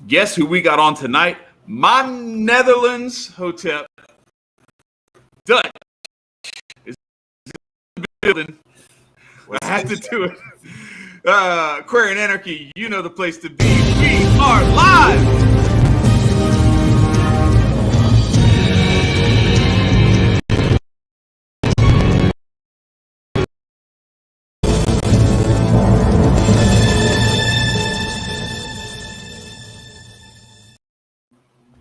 Guess who we got on tonight? My Netherlands Hotep Dutch is in the building. I had to do it. Aquarian Anarchy, you know the place to be. We are live.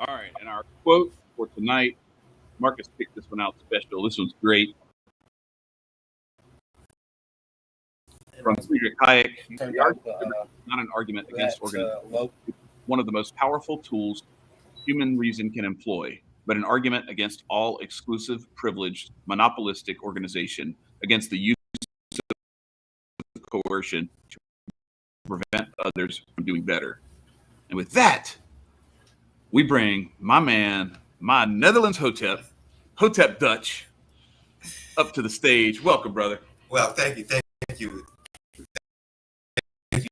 All right, and our quote for tonight, Marcus picked this one out special. This one's great. From Friedrich Hayek, not an argument against organism. One of the most powerful tools human reason can employ, but an argument against all exclusive, privileged, monopolistic organization, against the use of coercion to prevent others from doing better. And with that, we bring my man, my Netherlands Hotep Dutch, up to the stage. Welcome, brother. Well, thank you. Thank you,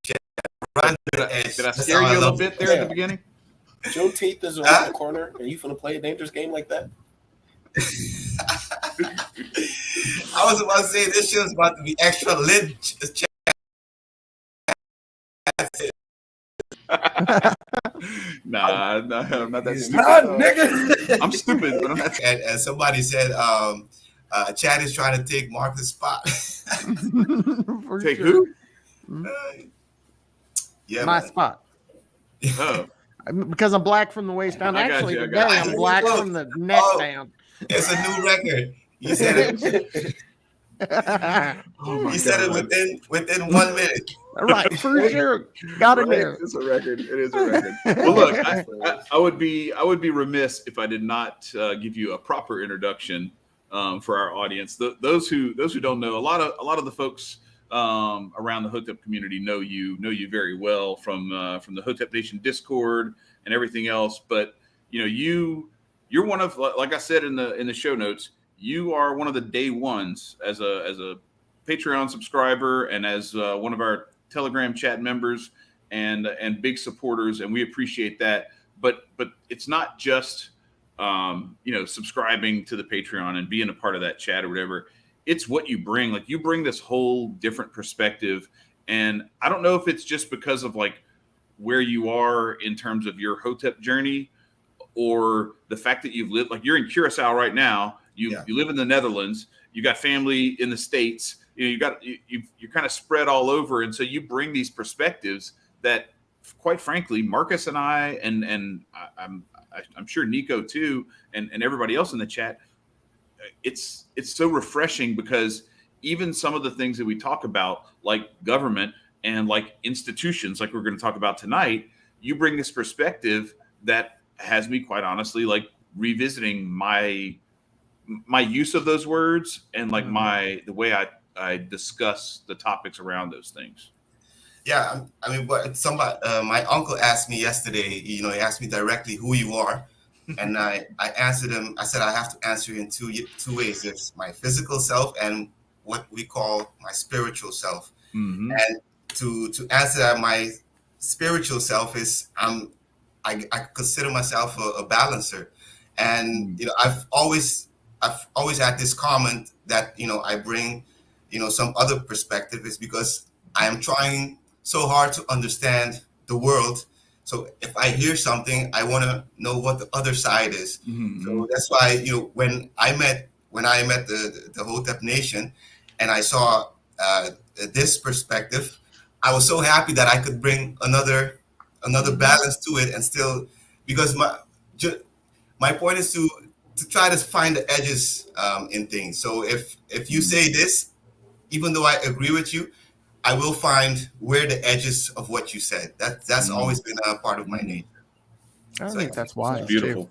Chad. Did I scare you a little bit there at the beginning? Juneteenth is around the corner, and you finna play a dangerous game like that? I was about to say this show's about to be extra lit. Nah, I'm not that stupid. Nah, nigga. I'm stupid, but I'm not. And somebody said Chad is trying to take Marcus' spot. Take who? Yeah, my man. spot. Oh. Because I'm black from the waist down. I got Actually, you, I today got I'm you. black Look. from the neck Oh. down. It's a new record. You said it. Oh my You said it God. within 1 minute. All right, for sure. Got it there. It's a record. It is a record. Well, look, I would be remiss if I did not give you a proper introduction for our audience. Those who don't know, a lot of the folks around the Hotep community know you very well from the Hotep Nation Discord and everything else. But you're one of, like I said in the show notes, you are one of the day ones as a Patreon subscriber and as one of our Telegram chat members and big supporters, and we appreciate that. But it's not just subscribing to the Patreon and being a part of that chat or whatever. It's what you bring. Like, you bring this whole different perspective, and I don't know if it's just because of like where you are in terms of your Hotep journey, or the fact that you've lived, like, you're in Curacao right now. You live in the Netherlands. You got family in the States. You're kind of spread all over, and so you bring these perspectives that, quite frankly, Marcus and I, and I'm sure Nicco too, and everybody else in the chat, it's so refreshing, because even some of the things that we talk about, like government and like institutions, like we're going to talk about tonight, you bring this perspective that has me, quite honestly, like revisiting my use of those words and like the way I discuss the topics around those things. Yeah, I mean, but somebody, my uncle asked me yesterday. He asked me directly who you are, and I answered him. I said I have to answer in two ways. There's my physical self and what we call my spiritual self. Mm-hmm. And to answer that, my spiritual self is I consider myself a balancer, and I've always had this comment that I bring some other perspective, is because I am trying so hard to understand the world. So if I hear something, I want to know what the other side is. Mm-hmm. So that's why when I met the Hotep Nation, and I saw this perspective, I was so happy that I could bring another balance to it, and still, because my point is to try to find the edges in things. So if you say this, even though I agree with you, I will find where the edges of what you said. That's always been a part of my nature. I think that's wise. It's beautiful.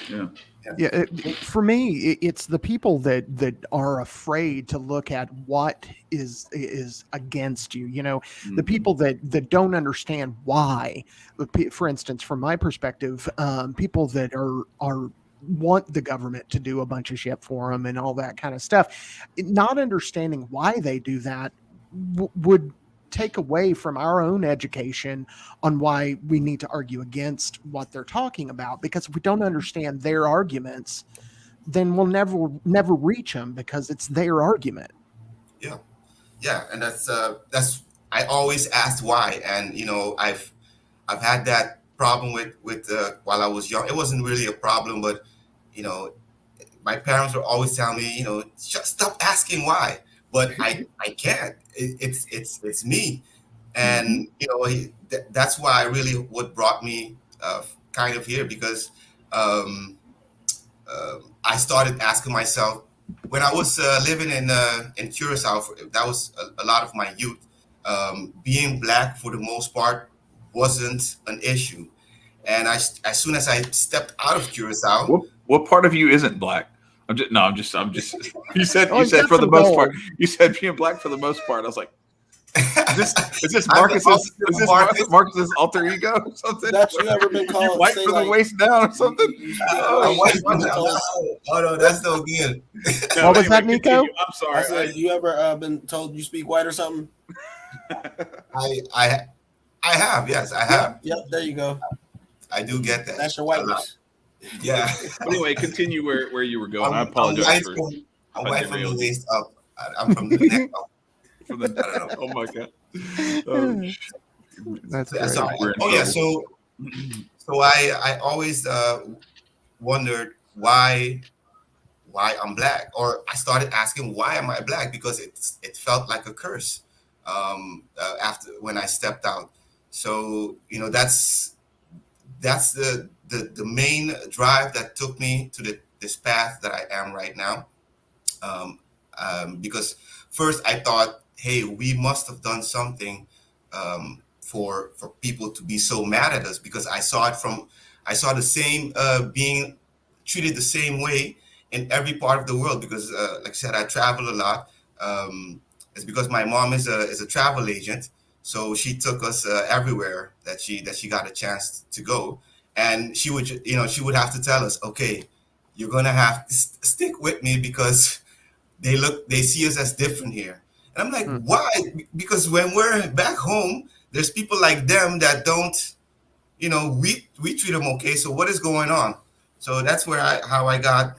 Too. Yeah. For me, it's the people that are afraid to look at what is against you. The people that don't understand why. For instance, from my perspective, people that are want the government to do a bunch of shit for them and all that kind of stuff, not understanding why they do that would take away from our own education on why we need to argue against what they're talking about, because if we don't understand their arguments, then we'll never reach them because it's their argument. Yeah, and that's I always asked why, and I've had that problem with while I was young. It wasn't really a problem, but you know, my parents were always telling me, just stop asking why. But I can't. It's me, and that's why really what brought me kind of here, because I started asking myself when I was living in Curacao. That was a lot of my youth. Being black for the most part wasn't an issue, and as soon as I stepped out of Curacao, what part of you isn't black? I'm just. You said for the most part. You said being black for the most part. I was like, is this Marcus's Marcus's alter ego or something? That you ever been called white from the waist down or something? Oh no, that's no good. What was that, Nicco? I'm sorry. I said, you ever been told you speak white or something? I have, yes, I have. Yep, there you go. I do get that. That's your whiteness. Yeah. Anyway, continue where you were going. I apologize I'm white from the waist up. I'm from the neck up. I don't know. Oh my god. That's great. So I always wondered why I'm black, or I started asking why am I black, because it felt like a curse after when I stepped out. So that's the main drive that took me to this path that I am right now. Because first I thought, hey, we must have done something for people to be so mad at us, because I saw the same being treated the same way in every part of the world. Because like I said, I travel a lot. It's because my mom is a travel agent, so she took us everywhere that she got a chance to go. And she would have to tell us, okay, you're gonna have to stick with me because they see us as different here. And I'm like, why? Because when we're back home, there's people like them that don't, we treat them okay. So what is going on? So that's where how I got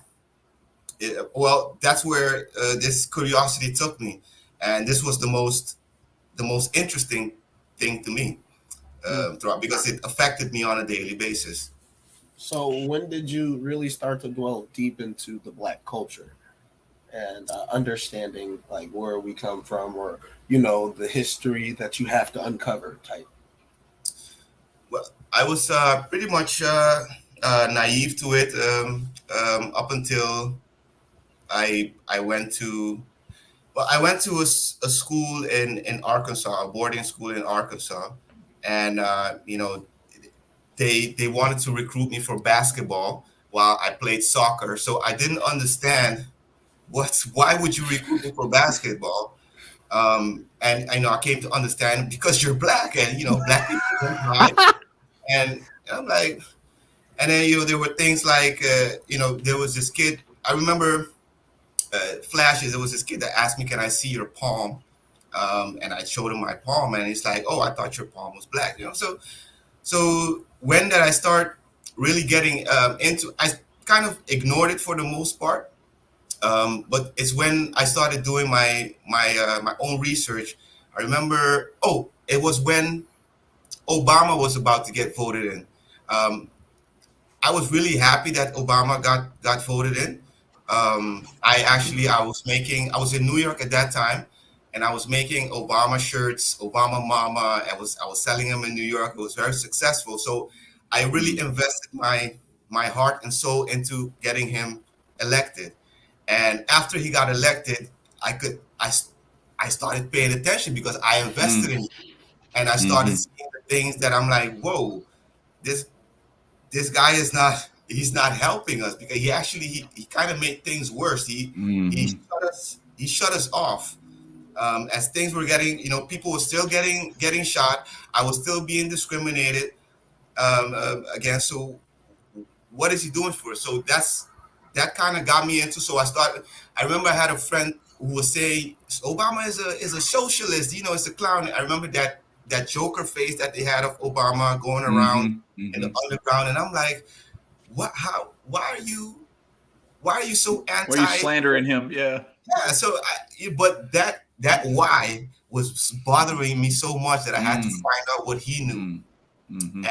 it. Well, that's where this curiosity took me, and this was the most interesting thing to me. Because it affected me on a daily basis. So when did you really start to dwell deep into the black culture and understanding like where we come from, or the history that you have to uncover type? Well, I was pretty much naive to it up until I went to a school in Arkansas, a boarding school in Arkansas. And they wanted to recruit me for basketball while I played soccer. So I didn't understand why would you recruit me for basketball? And I came to understand because you're black, and black people don't hide. And I'm like, and then there were things like there was this kid. I remember flashes. There was this kid that asked me, "Can I see your palm?" And I showed him my palm, and he's like, "Oh, I thought your palm was black." So when did I start really getting into? I kind of ignored it for the most part, but it's when I started doing my own research. I remember, it was when Obama was about to get voted in. I was really happy that Obama got voted in. I was in New York at that time, and I was making Obama shirts, Obama Mama. I was selling them in New York. It was very successful. So I really invested my heart and soul into getting him elected. And after he got elected, I started paying attention because I invested in him, and I started seeing the things that I'm like, whoa, this guy he's not helping us, because he kind of made things worse. He shut us off. As things were getting, people were still getting shot. I was still being discriminated against. So what is he doing for us? So that kind of got me into. So I remember I had a friend who will say Obama is a socialist. You know, it's a clown. I remember that Joker face that they had of Obama going around in the underground, and I'm like, what? How? Why are you so Why are you anti? slandering him? Yeah. Yeah. So, but that why was bothering me so much that I had to find out what he knew, and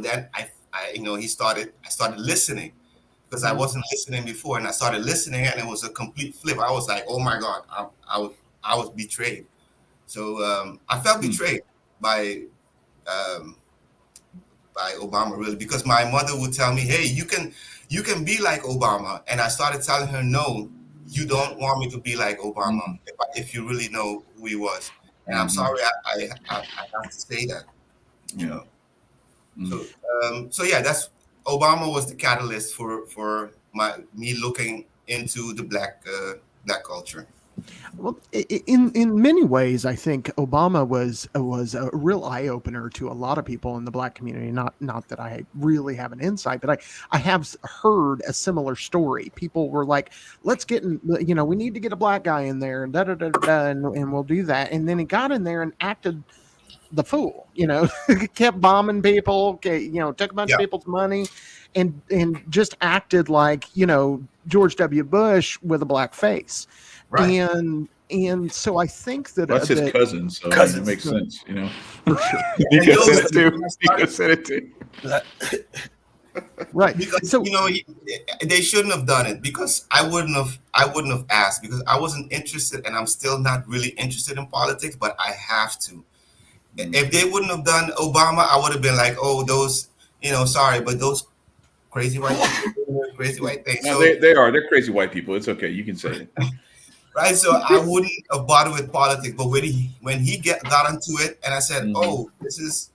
then I started listening because I wasn't listening before, and I started listening, and it was a complete flip. I was like, oh my God, I was betrayed. So I felt betrayed by um, by Obama, really, because my mother would tell me, hey, you can be like Obama, and I started telling her, no, you don't want me to be like Obama if you really know who he was. And I'm sorry, I have to say that, you know. So yeah, that's Obama was the catalyst for me looking into the black culture. Well, in many ways, I think Obama was a real eye opener to a lot of people in the black community. Not that I really have an insight, but I have heard a similar story. People were like, "Let's get in, we need to get a black guy in there, and and we'll do that." And then he got in there and acted the fool, kept bombing people, took a bunch of people's money, and just acted like George W. Bush with a black face. Right. And so I think that that's his cousin, so it makes sense, for sure. Nicco said it too. Nicco said it too. Right. Because they shouldn't have done it, because I wouldn't have asked, because I wasn't interested, and I'm still not really interested in politics, but I have to. If they wouldn't have done Obama, I would have been like, oh, those, sorry, but those crazy white people, crazy white things. No, they're crazy white people. It's okay. You can say it. Right. So I wouldn't have bothered with politics, but when he got into it, and I said, oh, this is,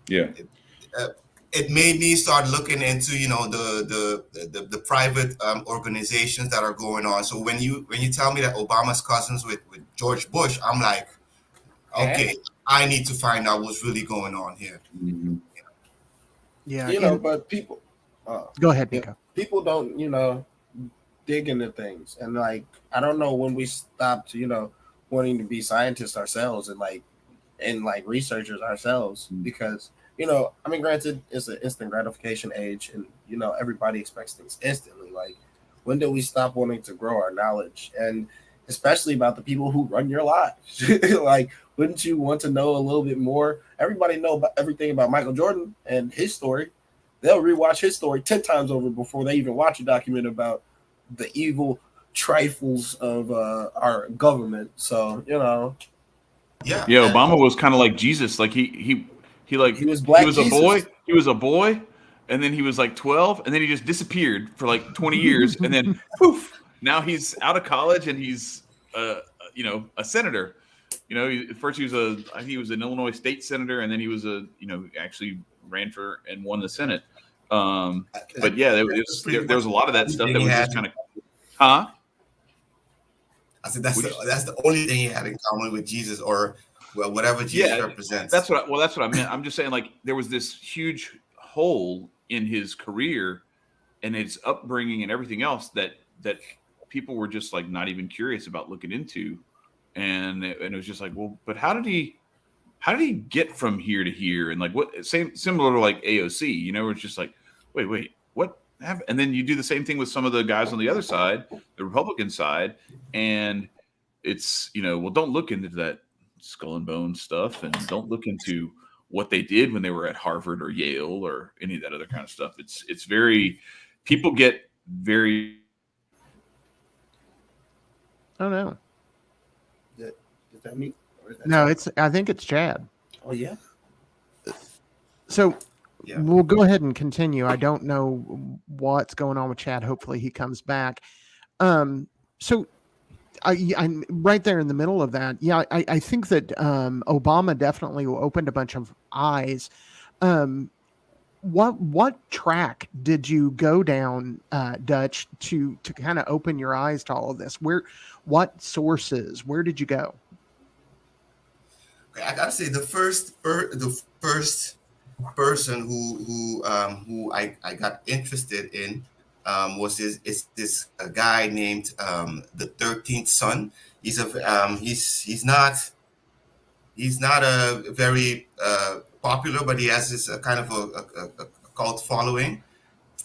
it made me start looking into, the private organizations that are going on. So when you tell me that Obama's cousins with George Bush, I'm like, okay, I need to find out what's really going on here. Yeah, but people go ahead, Nicco. People don't, dig into things, and like I don't know when we stopped, wanting to be scientists ourselves and researchers ourselves, because granted, it's an instant gratification age, and everybody expects things instantly. Like, when did we stop wanting to grow our knowledge, and especially about the people who run your lives? Like, wouldn't you want to know a little bit more? Everybody know about everything about Michael Jordan and his story. They'll rewatch his story 10 times over before they even watch a document about the evil trifles of our government. So, Yeah. Obama was kind of like Jesus. Like he was black. He was Jesus. A boy. He was a boy, and then he was like 12, and then he just disappeared for like 20 years, and then poof, now he's out of college and he's a senator. First he was an Illinois state senator, and then he was actually ran for and won the Senate. But yeah, there was a lot of that stuff that was just kind of, I said that's the only thing he had in common with Jesus, or whatever Jesus represents. That's what I meant. I'm just saying, like, there was this huge hole in his career and his upbringing and everything else that people were just like not even curious about looking into, and it was just like, well, but how did he get from here to here? And like, what similar to like AOC, it's just like, wait, what happened? And then you do the same thing with some of the guys on the other side, the Republican side, and it's, well, don't look into that skull and bone stuff, and don't look into what they did when they were at Harvard or Yale or any of that other kind of stuff. It's very, people get very. I don't know. Is that me? No, I think it's Chad. Oh yeah. So we'll go ahead and continue. I don't know what's going on with Chad. Hopefully he comes back. So I'm right there in the middle of that. Yeah, I think that Obama definitely opened a bunch of eyes. What track did you go down, Dutch, to kind of open your eyes to all of this? What sources? Where did you go? I gotta say the first person who I got interested in was this a guy named the 13th Son. He's not a very popular, but he has this kind of a cult following.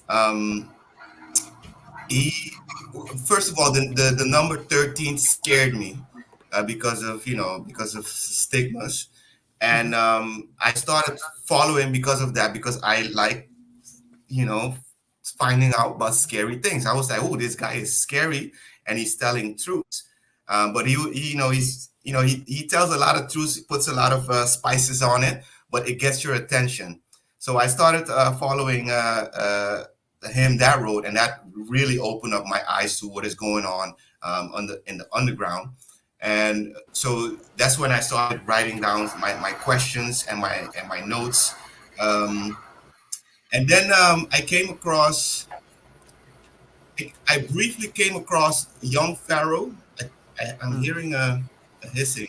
Um, he First of all, the number 13 scared me because of stigmas, and I started following because of that, because I like you know finding out about scary things. I was like, oh, this guy is scary and he's telling truths. But he tells a lot of truths, he puts a lot of spices on it, but it gets your attention. So I started following him that road, and that really opened up my eyes to what is going on in the underground. And so that's when I started writing down my questions and my notes. And then I briefly came across young Pharaoh. I'm hearing a hissing.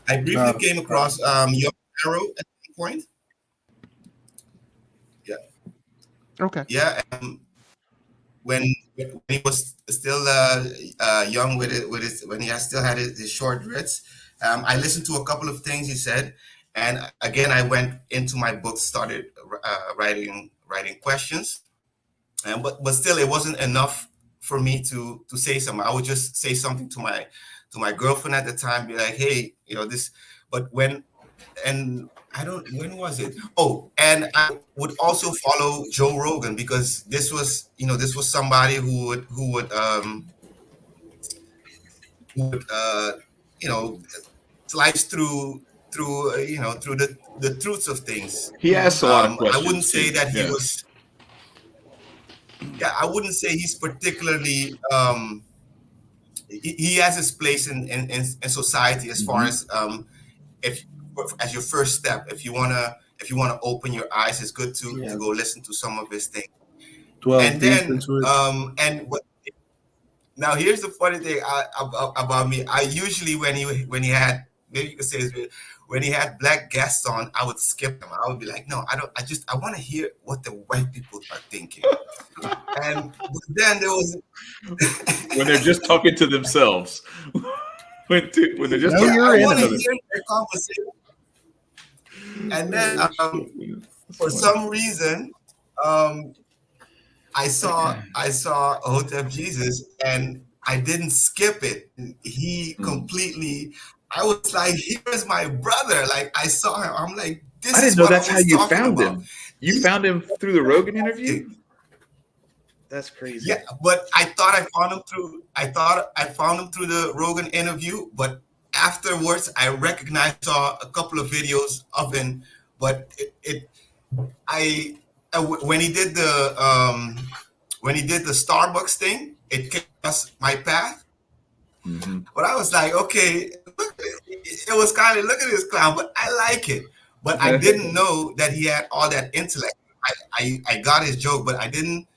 I briefly came across young Pharaoh at some point. Yeah. Okay. Yeah. When he was still young with his when he still had his short dreads, I listened to a couple of things he said, and again I went into my book, started writing questions, and but still it wasn't enough for me to say something. I would just say something to my girlfriend at the time, be like, hey, this. But when was it? Oh, and I would also follow Joe Rogan, because this was somebody who would slice through the truths of things. He asks a lot of questions. I wouldn't say too. that he Yeah. was. Yeah, I wouldn't say he's particularly. He has his place in society, as far as if as your first step, if you wanna open your eyes, it's good to go listen to some of his things. And then now here's the funny thing about me. I usually, when he had, maybe you could say this, when he had black guests on, I would skip them. I would be like, no, I want to hear what the white people are thinking. And then there was when they're just talking to themselves. when they're just talking I to want to another. hear their conversation. And then for some reason, I saw Hotep Jesus, and I didn't skip it. He completely. I was like, "Here's my brother!" Like, I saw him. I'm like, "This I didn't is know what that's I how was you talking found about." him. You found him through the Rogan interview? That's crazy. Yeah, but I thought I found him through the Rogan interview, but afterwards I saw a couple of videos of him, but when he did the Starbucks thing, it came across my path. But I was like, okay, it was kind of, look at this clown, but I like it. But I didn't know that he had all that intellect. I got his joke, but I didn't.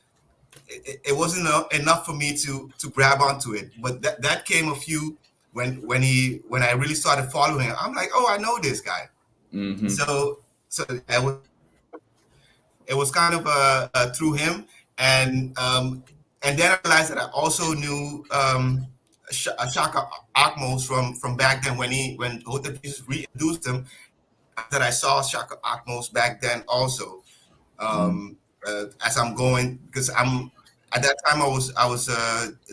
It wasn't enough for me to grab onto it. But that came a few when I really started following him. I'm like, oh, I know this guy. So it was kind of through him, and then I realized that I also knew Shaka Akmos from back then, when Hotep Jesus reintroduced him. That I saw Shaka Akmos back then also. As I'm going, because at that time I was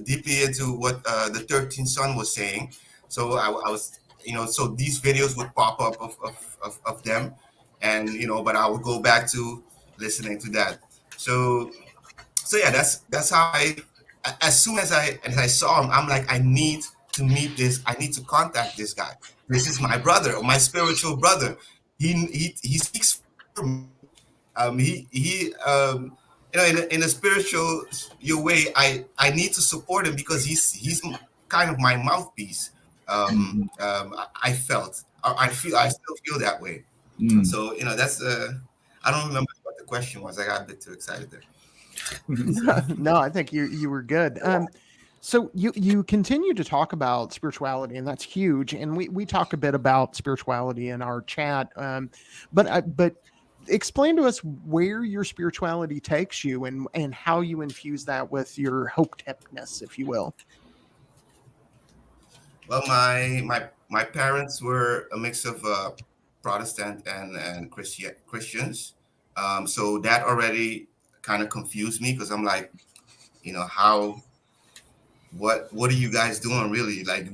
deeply into what the 13th Son was saying. So I was, so these videos would pop up of them, and but I would go back to listening to that. So yeah, that's how as soon as I saw him, I'm like, I need to meet this. I need to contact this guy. This is my brother, or my spiritual brother. He speaks for me. In a spiritual way, I need to support him, because he's kind of my mouthpiece. I felt, I still feel that way. So that's I don't remember what the question was. I got a bit too excited there. No, I think you were good. So you continue to talk about spirituality, and that's huge. And we talk a bit about spirituality in our chat. But explain to us where your spirituality takes you and how you infuse that with your Hotepness, if you will. Well, my parents were a mix of Protestant and Christians, so that already kind of confused me because I'm like, how what are you guys doing really? Like,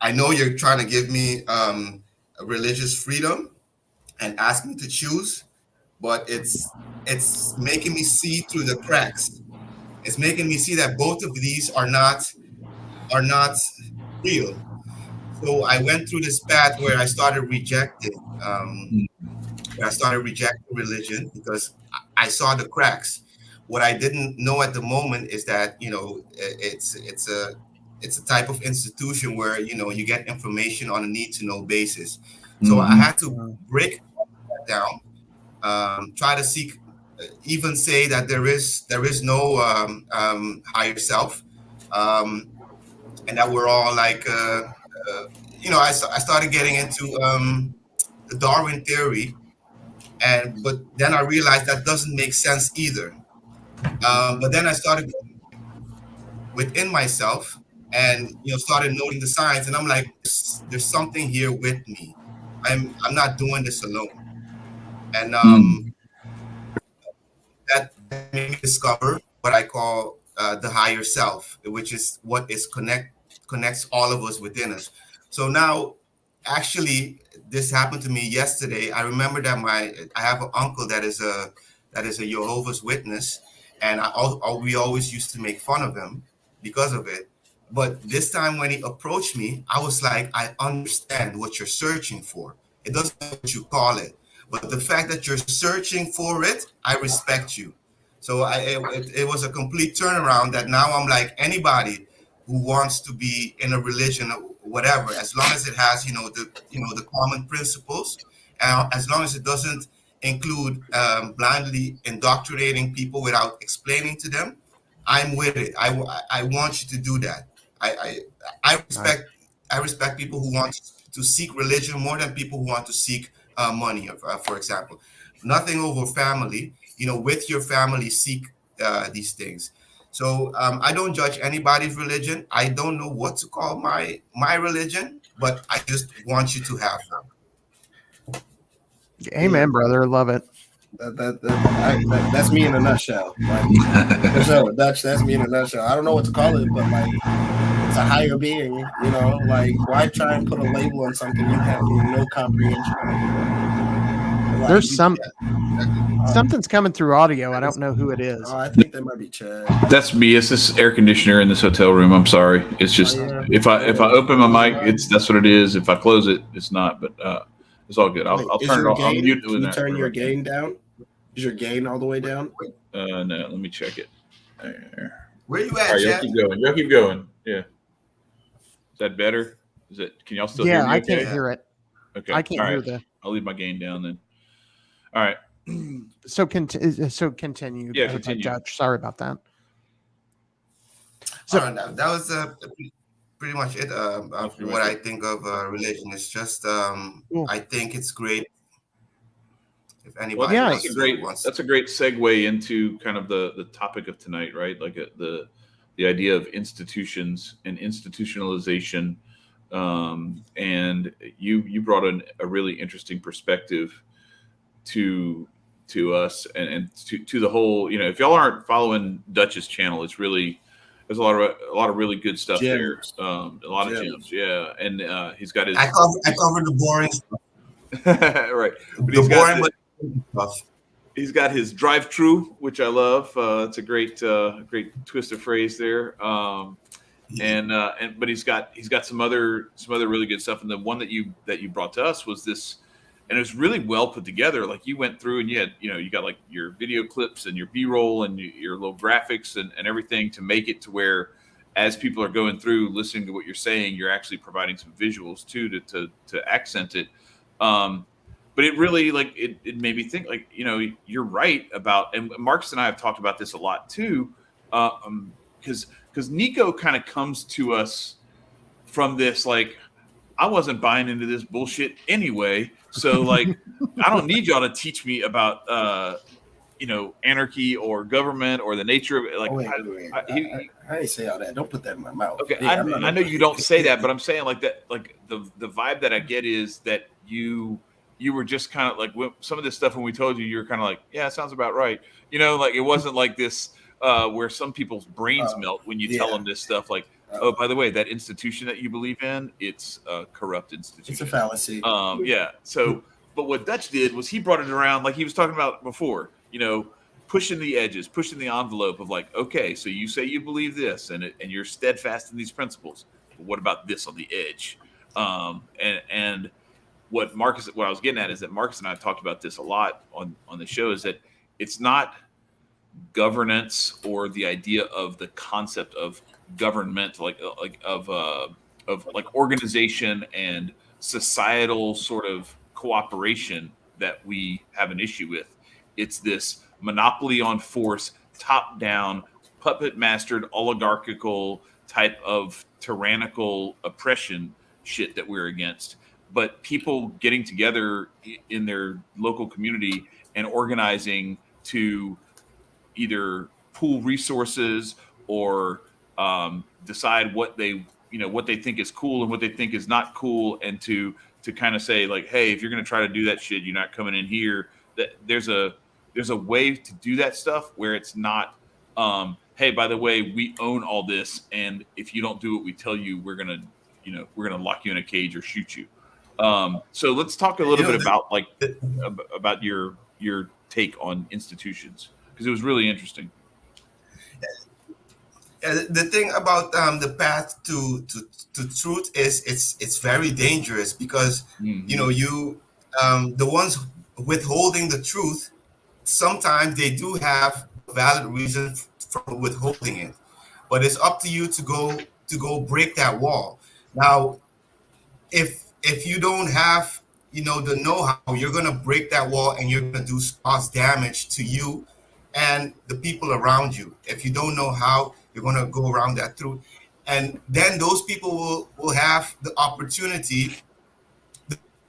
I know you're trying to give me a religious freedom and ask me to choose, but it's making me see through the cracks. It's making me see that both of these are not real. So I went through this path where I started rejecting. I started rejecting religion because I saw the cracks. What I didn't know at the moment is that it's a type of institution where you get information on a need to know basis. So I had to break that down, try to seek, even say that there is no higher self, and that we're all like I started getting into the Darwin theory. But then I realized that doesn't make sense either. But then I started within myself and started noting the signs, and I'm like, there's something here with me. I'm not doing this alone. And that made me discover what I call the higher self, which is what is connects all of us within us. So now, actually, this happened to me yesterday. I remember that I have an uncle that is a Jehovah's Witness, and we always used to make fun of him because of it. But this time when he approached me, I was like, I understand what you're searching for. It doesn't matter what you call it, but the fact that you're searching for it, I respect you. So it was a complete turnaround that now I'm like, anybody who wants to be in a religion or whatever, as long as it has the common principles, as long as it doesn't include blindly indoctrinating people without explaining to them, I'm with it. I want you to do that. I respect people who want to seek religion more than people who want to seek money, for example. Nothing over family. With your family, seek these things. So I don't judge anybody's religion. I don't know what to call my religion, but I just want you to have one. Amen, brother. Love it. That's me in a nutshell. Like, for sure. That's me in a nutshell. I don't know what to call it, but like, it's a higher being. Like, why try and put a label on something you have no comprehension of? Like, there's something's coming through audio. I don't know who it is. I think that might be Chad. That's me. It's this air conditioner in this hotel room. I'm sorry. It's just if I open my mic, that's what it is. If I close it, it's not. But it's all good. I'll turn it off. I'll mute it. Can you turn your gain down? Is your gain all the way down? No. Let me check it. There. Where you at, All right, Chad? Y'all keep going. Yeah. Is that better? Can y'all still hear me? Yeah, I can't hear it. Okay. I can't hear I'll leave my gain down then. All right. So continue. Yeah, continue. Dutch. Sorry about that. So that was pretty much it. What I think of religion is just I think it's great. If anybody that's a great segue into kind of the topic of tonight, right? Like the idea of institutions and institutionalization. And you brought in a really interesting perspective to us and to the whole. If y'all aren't following Dutch's channel, it's really there's a lot of really good stuff gems. there. A lot of gems, yeah. And he's got his. I covered the boring stuff. Right, but he's got his drive-through, which I love. It's a great twist of phrase there. But he's got some other really good stuff. And the one that you brought to us was this, and it was really well put together. Like you went through and you got like your video clips and your B-roll and your little graphics and everything to make it to where as people are going through listening to what you're saying, you're actually providing some visuals too to accent it. But it really it made me think you're right about, and Marcus and I have talked about this a lot too, because Nicco kind of comes to us from this I wasn't buying into this bullshit anyway, So like, I don't need y'all to teach me about anarchy or government or the nature of it. Like, I ain't say all that. Don't put that in my mouth. Okay, I know you don't say that, but I'm saying like that. Like the vibe that I get is that you were just kind of like some of this stuff when we told you, you're kind of like, yeah, it sounds about right. Like it wasn't like this where some people's brains melt when you tell them this stuff. Like, oh, by the way, that institution that you believe in, it's a corrupt institution. It's a fallacy. Yeah. So, but what Dutch did was he brought it around like he was talking about before. Pushing the edges, pushing the envelope of like, okay, so you say you believe this and you're steadfast in these principles, but what about this on the edge? And what I was getting at is that Marcus and I talked about this a lot on the show, is that it's not governance or the idea of the concept of government, like organization and societal sort of cooperation that we have an issue with. It's this monopoly on force, top-down, puppet-mastered, oligarchical type of tyrannical oppression shit that we're against. But people getting together in their local community and organizing to either pool resources or decide what they think is cool and what they think is not cool, and to kind of say like, hey, if you're going to try to do that shit, you're not coming in here. That there's a way to do that stuff where it's not, hey, by the way, we own all this, and if you don't do what we tell you, we're gonna lock you in a cage or shoot you. So let's talk a little bit about your take on institutions, because it was really interesting. The thing about the path to truth is it's very dangerous, because the ones withholding the truth, sometimes they do have valid reason for withholding it, but it's up to you to go break that wall. Now, if you don't have the know-how, you're gonna break that wall and you're gonna cause damage to you and the people around you. If you don't know how, you're gonna go around that through, and then those people will have the opportunity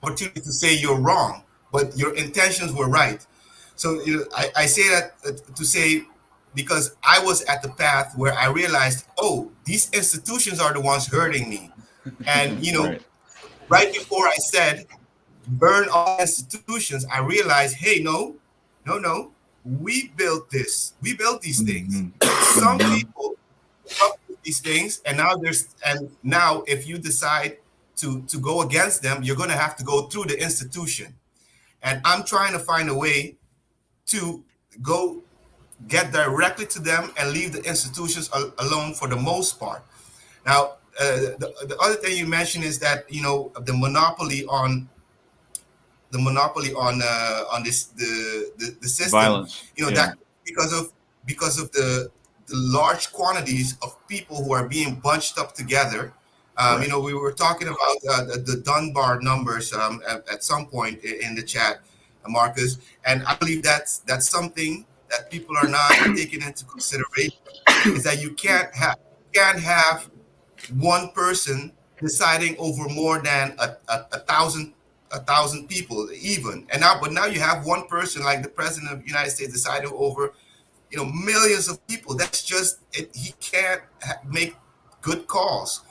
to say you're wrong, but your intentions were right. So I say that to say, because I was at the path where I realized, oh, these institutions are the ones hurting me. And, right before I said, burn all institutions, I realized, hey, no, we built this. We built these things. Some people up with these things, and now if you decide to go against them, you're going to have to go through the institution. And I'm trying to find a way to go get directly to them and leave the institutions alone for the most part. Now, the other thing you mentioned is that the monopoly on this the system, violence. That because of the large quantities of people who are being bunched up together. Right. We were talking about the Dunbar numbers at some point in the chat, Marcus, and I believe that's something that people are not taking into consideration, is that you can't have one person deciding over more than a thousand people even. But now you have one person like the President of the United States deciding over millions of people. That's just it. He can't make good calls.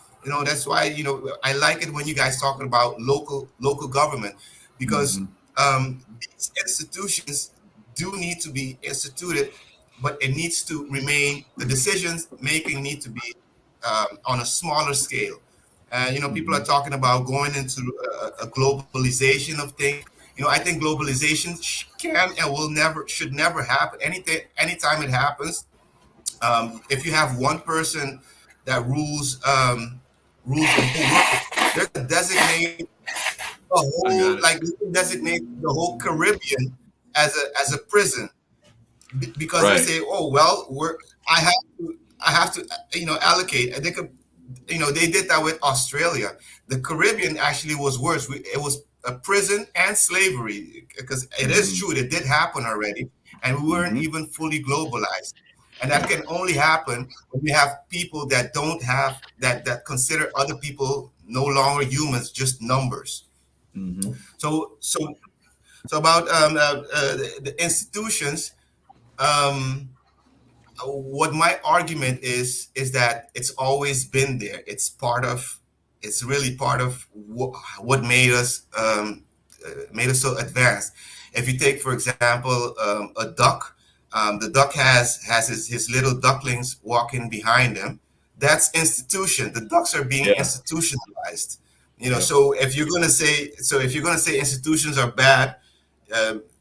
That's why I like it when you guys talking about local government, because these institutions do need to be instituted, but it needs to remain, the decisions making need to be on a smaller scale. People are talking about going into a globalization of things. I think globalization can and should never happen. Anytime it happens, if you have one person that rules the whole world, they're gonna designate the whole Caribbean as a prison, because right. They say, oh well, I have to allocate. And they could, they did that with Australia. The Caribbean actually was worse. It was a prison and slavery, because it is true, it did happen already, and we weren't even fully globalized. And that can only happen when we have people that don't have that consider other people no longer humans, just numbers. Mm-hmm. So about the institutions. Um, what my argument is that it's always been there. It's really part of what made us so advanced. If you take, for example, a duck, the duck has his little ducklings walking behind him. That's institution. The ducks are being Yeah. institutionalized. Yep. If you're gonna say institutions are bad,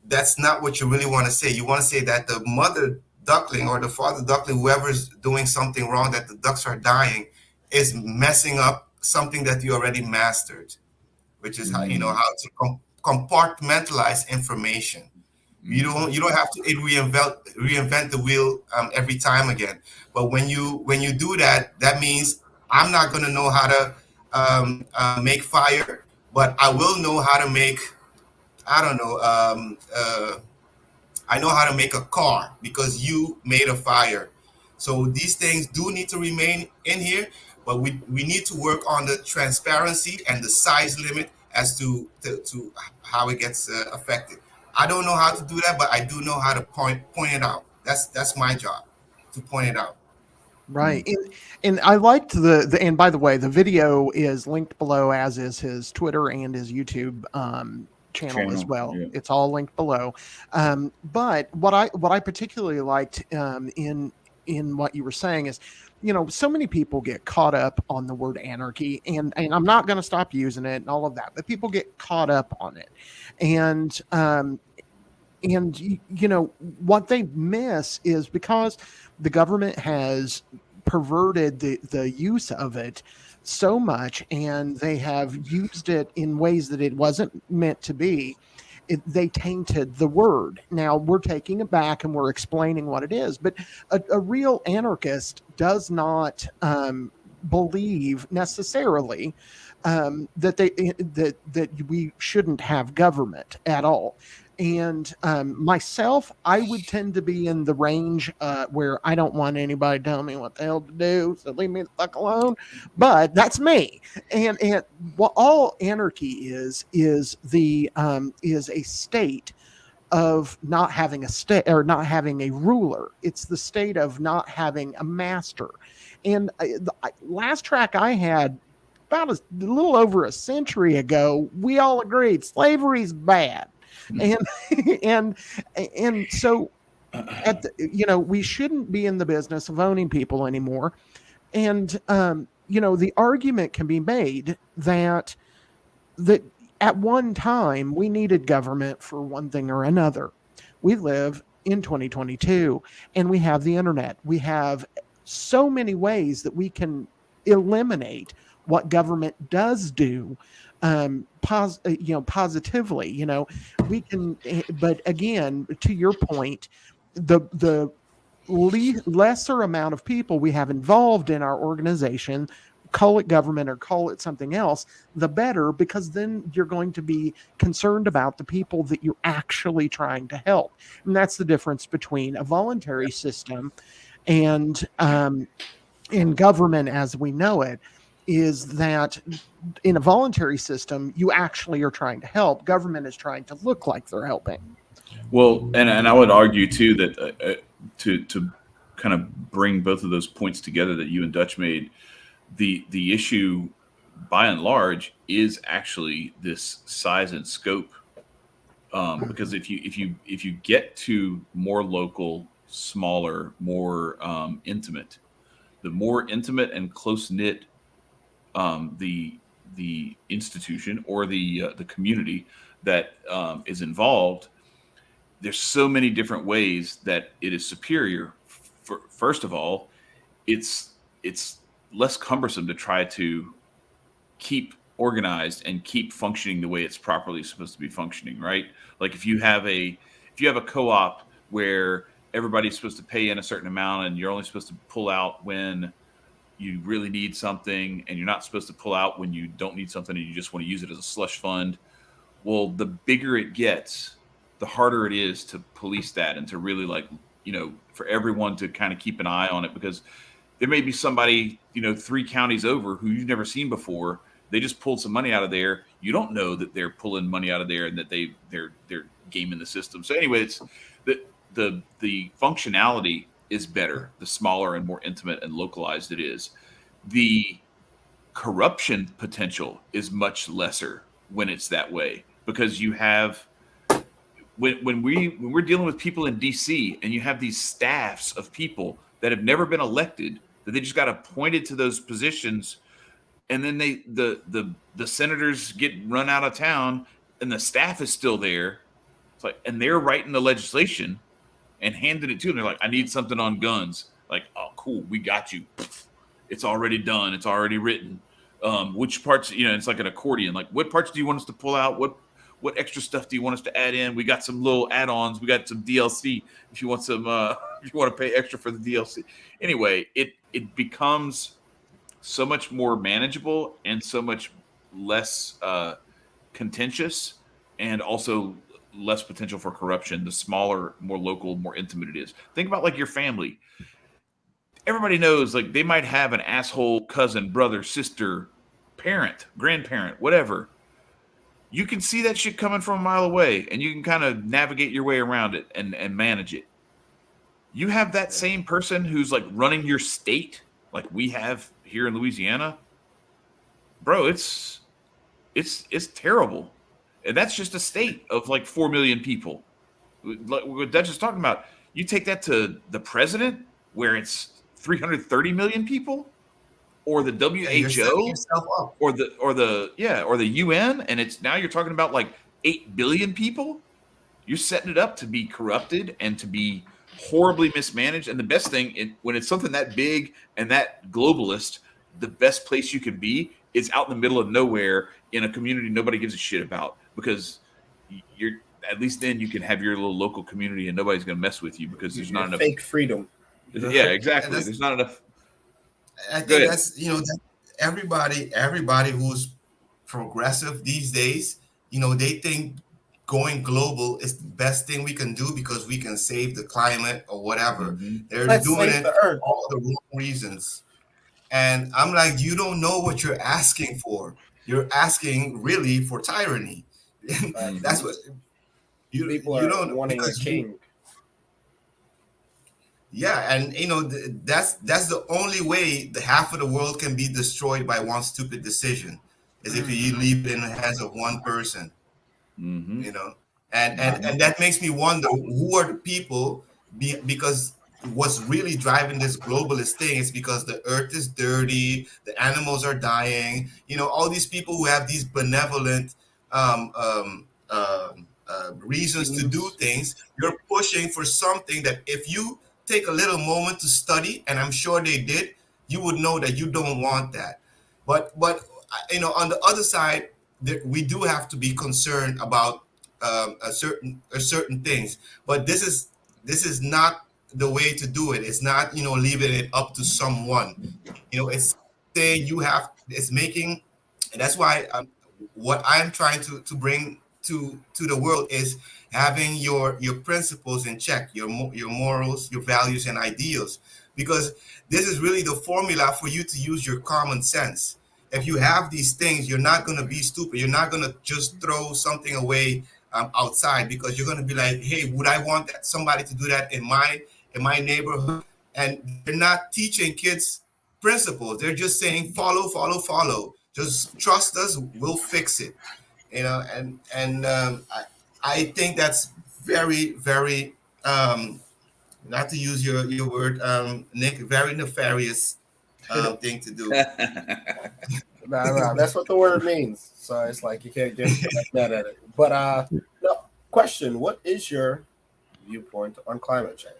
that's not what you really want to say. You want to say that the mother duckling or the father duckling, whoever's doing something wrong, that the ducks are dying, is messing up something that you already mastered, which is how how to compartmentalize information. You don't have to reinvent the wheel every time again. But when you do that, that means I'm not going to know how to make fire, but I will know how to make, I don't know. I know how to make a car because you made a fire. So these things do need to remain in here, but we need to work on the transparency and the size limit as to how it gets affected. I don't know how to do that, but I do know how to point it out. That's my job, to point it out. Right. And I liked and by the way, the video is linked below, as is his Twitter and his YouTube channel as well. Yeah. It's all linked below. But what I particularly liked in what you were saying is, so many people get caught up on the word anarchy, and I'm not going to stop using it and all of that, but people get caught up on it. And what they miss is, because the government has perverted the use of it so much, and they have used it in ways that it wasn't meant to be. They tainted the word. Now we're taking it back and we're explaining what it is. But a real anarchist does not believe necessarily that we shouldn't have government at all. And myself, I would tend to be in the range where I don't want anybody telling me what the hell to do, so leave me the fuck alone. But that's me. And what all anarchy is a state of not having a state, or not having a ruler. It's the state of not having a master. And the last track I had, about a little over a century ago, we all agreed slavery's bad. And so we shouldn't be in the business of owning people anymore. And the argument can be made that at one time we needed government for one thing or another. We live in 2022 and we have the internet. We have so many ways that we can eliminate what government does do positively. We can, but again, to your point, the lesser amount of people we have involved in our organization, call it government or call it something else, the better, because then you're going to be concerned about the people that you're actually trying to help. And that's the difference between a voluntary system and government as we know it, is that in a voluntary system, you actually are trying to help. Government is trying to look like they're helping. Well, and I would argue too that to kind of bring both of those points together that you and Dutch made, the issue by and large is actually this size and scope. Because if you get to more local, smaller, more intimate, the more intimate and close knit the institution or the community that is involved, there's so many different ways that it is superior. First of all, it's less cumbersome to try to keep organized and keep functioning the way it's properly supposed to be functioning, right? Like if you have a co-op where everybody's supposed to pay in a certain amount and you're only supposed to pull out when you really need something, and you're not supposed to pull out when you don't need something and you just want to use it as a slush fund. Well, the bigger it gets, the harder it is to police that and to really for everyone to kind of keep an eye on it, because there may be somebody, 3 counties over who you've never seen before, They just pulled some money out of there. You don't know that they're pulling money out of there and that they're gaming the system. So anyway, it's the functionality is better the smaller and more intimate and localized it is. The corruption potential is much lesser when it's that way, because you have when we're dealing with people in DC and you have these staffs of people that have never been elected, that they just got appointed to those positions, and then the senators get run out of town and the staff is still there. It's like, and they're writing the legislation and handing it to them. They're like, I need something on guns. Like, oh, cool, we got you. It's already done. It's already written. Which parts, it's like an accordion. Like, what parts do you want us to pull out? What extra stuff do you want us to add in? We got some little add-ons. We got some DLC. If you want some, if you want to pay extra for the DLC. Anyway, it becomes so much more manageable and so much less contentious, and also less potential for corruption the smaller, more local, more intimate it is. Think about like your family. Everybody knows, like, they might have an asshole cousin, brother, sister, parent, grandparent, whatever. You can see that shit coming from a mile away, and you can kind of navigate your way around it and manage it. You have that same person who's like running your state, like we have here in Louisiana. Bro, it's terrible. And that's just a state of like 4 million people. Like what Dutch is talking about. You take that to the president, where it's 330 million people, or the WHO, or the UN, and it's now you're talking about like 8 billion people. You're setting it up to be corrupted and to be horribly mismanaged. And the best thing, when it's something that big and that globalist, the best place you can be is out in the middle of nowhere in a community nobody gives a shit about, because you're, at least then you can have your little local community and nobody's going to mess with you, because there's not enough fake freedom. Yeah, exactly. There's not enough. I think that's, that everybody who's progressive these days, they think going global is the best thing we can do because we can save the climate or whatever. Mm-hmm. They're doing it for all the wrong reasons. And I'm like, you don't know what you're asking for. You're asking really for tyranny. That's what people are wanting a king. Yeah, and that's the only way the half of the world can be destroyed by one stupid decision, is if you leave it in the hands of one person. Mm-hmm. And that makes me wonder, who are the people, because what's really driving this globalist thing is because the earth is dirty, the animals are dying, all these people who have these benevolent reasons to do things. You're pushing for something that if you take a little moment to study, and I'm sure they did, you would know that you don't want that. But on the other side, we do have to be concerned about certain things. But this is not the way to do it. It's not leaving it up to someone. It's saying it's making, and that's why what I'm trying to bring to the world is having your principles in check, your morals, your values and ideals, because this is really the formula for you to use your common sense. If you have these things, you're not going to be stupid. You're not going to just throw something away outside, because you're going to be like, hey, would I want somebody to do that in my neighborhood? And they're not teaching kids principles. They're just saying follow. Just trust us, we'll fix it. I think that's very, very, not to use your word, Nick, very nefarious thing to do. No, that's what the word means. So it's like you can't get mad at it. But no, question: what is your viewpoint on climate change?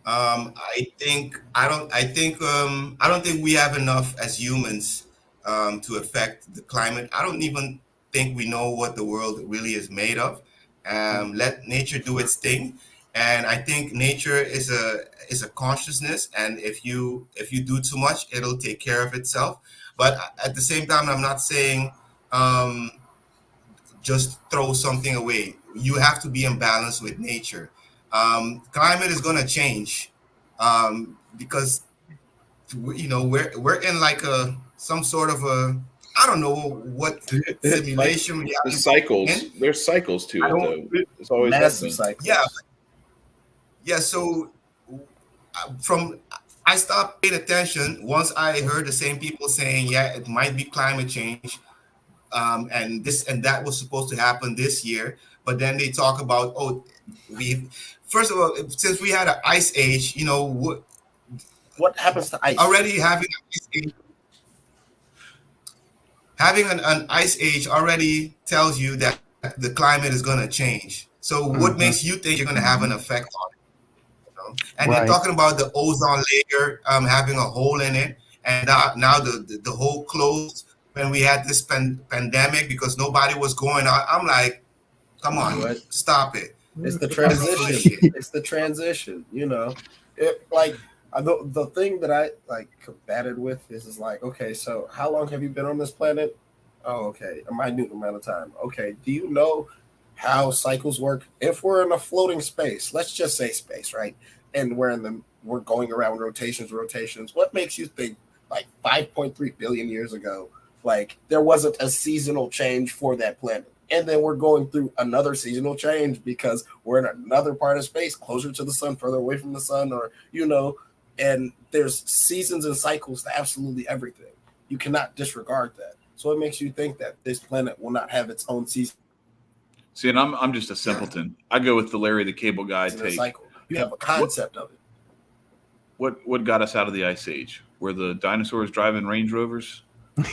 I don't think we have enough as humans to affect the climate. I don't even think we know what the world really is made of. Let nature do its thing, and I think nature is a consciousness, and if you do too much, it'll take care of itself. But at the same time, I'm not saying just throw something away. You have to be in balance with nature. Climate is going to change because we're in like some sort of a, I don't know what simulation The reality cycles. in. There's cycles to I it, don't though. It's always has Massive been. cycles. Yeah. So from I stopped paying attention once I heard the same people saying, yeah, it might be climate change, and this and that was supposed to happen this year. But then they talk about, we first of all, since we had an ice age, What happens to ice? already having an ice age already tells you that the climate is going to change. So what makes you think you're going to have an effect on it? And they're talking about the ozone layer having a hole in it, and now the hole closed when we had this pandemic because nobody was going out. I'm like, come on, stop it. It's the transition. It's the transition. The thing that I like combated with is like, okay, so how long have you been on this planet? Oh, okay, a minute amount of time. Okay, do you know how cycles work? If we're in a floating space, let's just say space, right? And we're going around rotations. What makes you think like 5.3 billion years ago, like there wasn't a seasonal change for that planet? And then we're going through another seasonal change because we're in another part of space, closer to the sun, further away from the sun, and there's seasons and cycles to absolutely everything. You cannot disregard that. So it makes you think that this planet will not have its own season. See, and I'm just a simpleton. I go with the Larry the Cable Guy take. Cycle. You have a concept of it. What got us out of the Ice Age? Were the dinosaurs driving Range Rovers?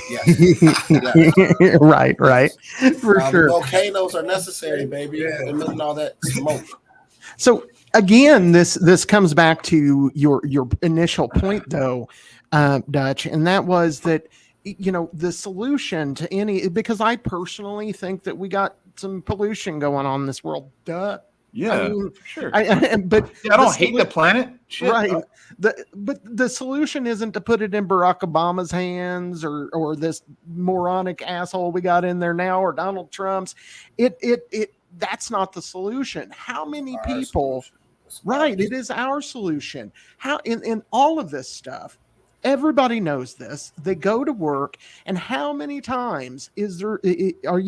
Yes. Right. For sure. Volcanoes are necessary, baby. Emitting all that smoke. So again, this comes back to your initial point, though, Dutch, and that was that the solution to because I personally think that we got some pollution going on in this world. Duh. Yeah, I mean, for sure. But I don't hate the planet. Shit. Right. But the solution isn't to put it in Barack Obama's hands or this moronic asshole we got in there now or Donald Trump's. That's not the solution. How many people? Right. It is our solution. How in all of this stuff, everybody knows this. They go to work, and how many times you go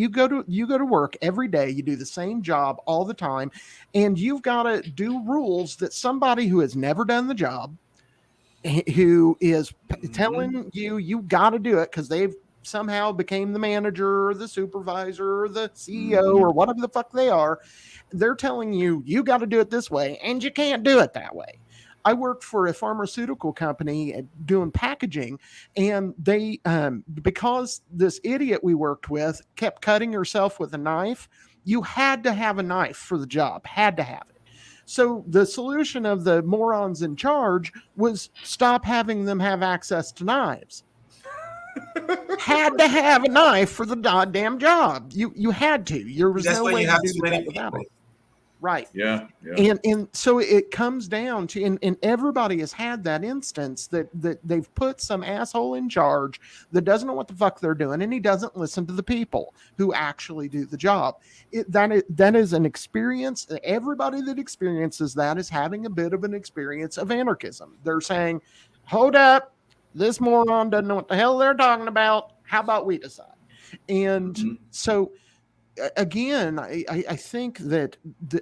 to work every day, you do the same job all the time, and you've got to do rules that somebody who has never done the job, who is telling you got to do it because they've somehow became the manager or the supervisor or the CEO or whatever the fuck they are. They're telling you got to do it this way, and you can't do it that way. I worked for a pharmaceutical company doing packaging, and they, because this idiot we worked with kept cutting herself with a knife, you had to have a knife for the job, had to have it. So the solution of the morons in charge was stop having them have access to knives. Had to have a knife for the goddamn job. You had to. There was no way to do that without it. Right. Yeah. And so it comes down to, and everybody has had that instance that they've put some asshole in charge that doesn't know what the fuck they're doing, and he doesn't listen to the people who actually do the job. That is an experience. Everybody that experiences that is having a bit of an experience of anarchism. They're saying, hold up, this moron doesn't know what the hell they're talking about. How about we decide? And so again, I think that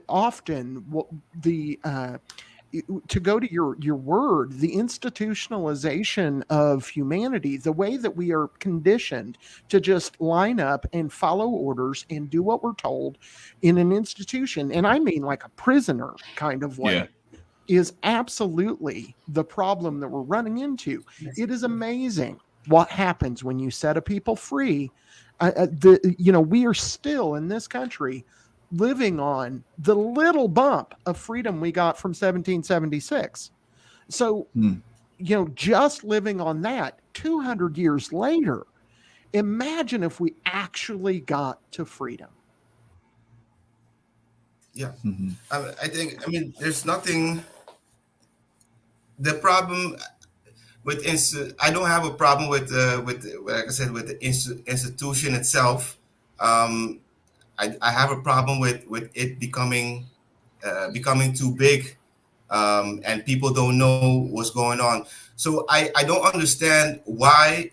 often to go to your word, the institutionalization of humanity, the way that we are conditioned to just line up and follow orders and do what we're told in an institution, and I mean like a prisoner kind of way, is absolutely the problem that we're running into. It is amazing what happens when you set a people free. We are still in this country living on the little bump of freedom we got from 1776. So, just living on that 200 years later, imagine if we actually got to freedom. Yeah. I think, there's nothing. The problem with I don't have a problem with like I said, with the institution itself. I have a problem with it becoming too big, and people don't know what's going on. So I don't understand why,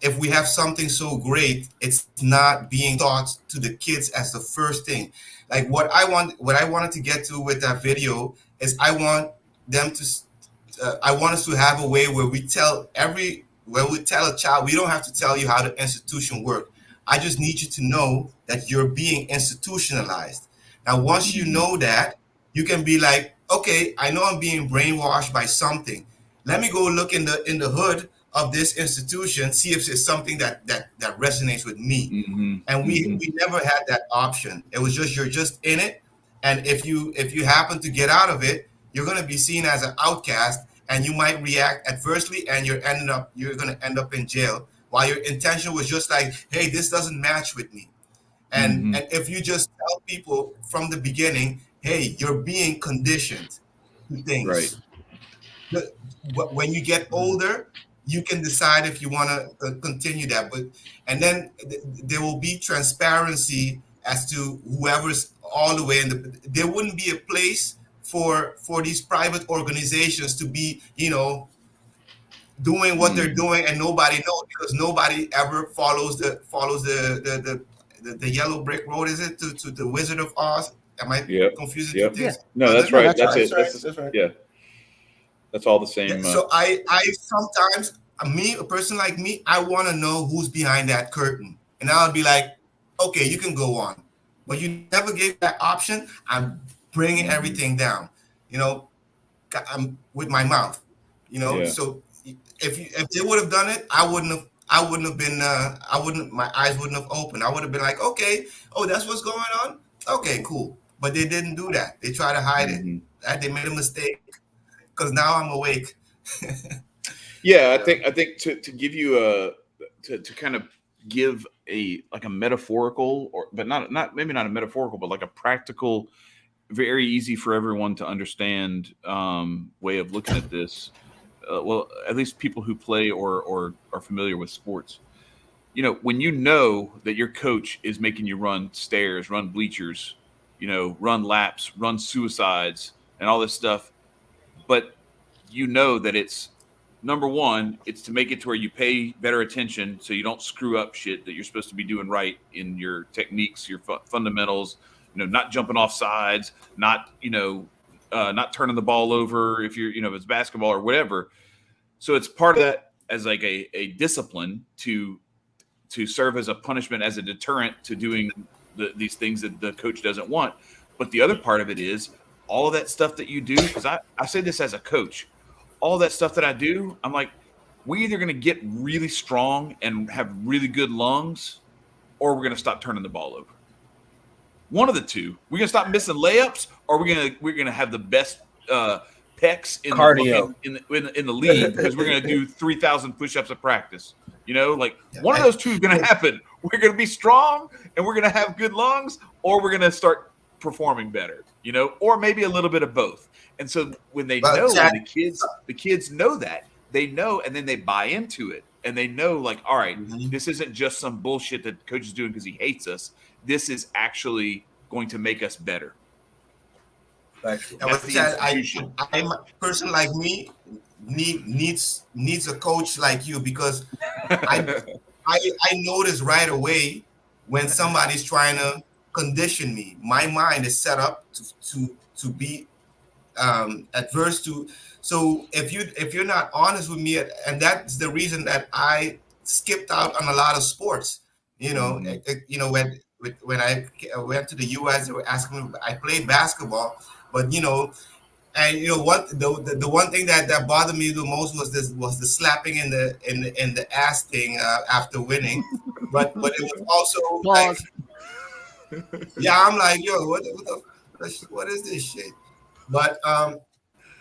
if we have something so great, it's not being taught to the kids as the first thing. Like what I wanted to get to with that video is I want them to, I want us to have a way where we tell a child, we don't have to tell you how the institution works. I just need you to know that you're being institutionalized. Now, once you know that, you can be like, okay, I know I'm being brainwashed by something. Let me go look in the hood of this institution, see if it's something that resonates with me. And we never had that option. It was just, you're just in it, and if you happen to get out of it, you're going to be seen as an outcast, and you might react adversely, and you're going to end up in jail, while your intention was just like, hey, this doesn't match with me. And if you just tell people from the beginning, hey, you're being conditioned to things. Right. When you get older, you can decide if you want to continue that. And then there will be transparency as to whoever's all the way in there wouldn't be a place for these private organizations to be, doing what they're doing, and nobody knows, because nobody ever follows the yellow brick road, is it, to the Wizard of Oz? Am I confusing two things? No, that's right. That's right. it. That's right. Yeah. That's all the same. So I sometimes, a person like me, I want to know who's behind that curtain, and I'll be like, okay, you can go on, but you never gave that option. I'm bringing everything down, I'm with my mouth, So if they would have done it, I wouldn't have been. My eyes wouldn't have opened. I would have been like, okay, oh, that's what's going on. Okay, cool. But they didn't do that. They try to hide it. They made a mistake, because now I'm awake. Yeah, I think to give you to kind of give a metaphorical, but maybe not a metaphorical, but like a practical, very easy for everyone to understand way of looking at this. Well, at least people who play or are familiar with sports. When you know that your coach is making you run stairs, run bleachers, run laps, run suicides, and all this stuff, but that it's, number one, it's to make it to where you pay better attention so you don't screw up shit that you're supposed to be doing right in your techniques, your fundamentals, not jumping off sides, not turning the ball over if you're, if it's basketball or whatever. So it's part of that as like a discipline to serve as a punishment, as a deterrent to doing these things that the coach doesn't want. But the other part of it is all of that stuff that you do, because I say this as a coach, all that stuff that I do, I'm like, we're either going to get really strong and have really good lungs, or we're going to stop turning the ball over. One of the two. We're going to stop missing layups, or we're going to have the best pecs in cardio in the league, because we're going to do 3,000 push-ups at practice. One of those two is going to happen. We're going to be strong and we're going to have good lungs, or we're going to start performing better, or maybe a little bit of both. And so when they know, the kids know that, they know, and then they buy into it, and they know, like, all right, this isn't just some bullshit that the coach is doing because he hates us. This is actually going to make us better. I'm a person like me needs a coach like you, because I notice right away when somebody's trying to condition me. My mind is set up to be adverse to. So if you're not honest with me, and that's the reason that I skipped out on a lot of sports. When I went to the U.S., they were asking me. I played basketball, but what the one thing that bothered me the most was the slapping in the ass thing after winning, but it was also like, yeah, I'm like, yo, what is this shit? But I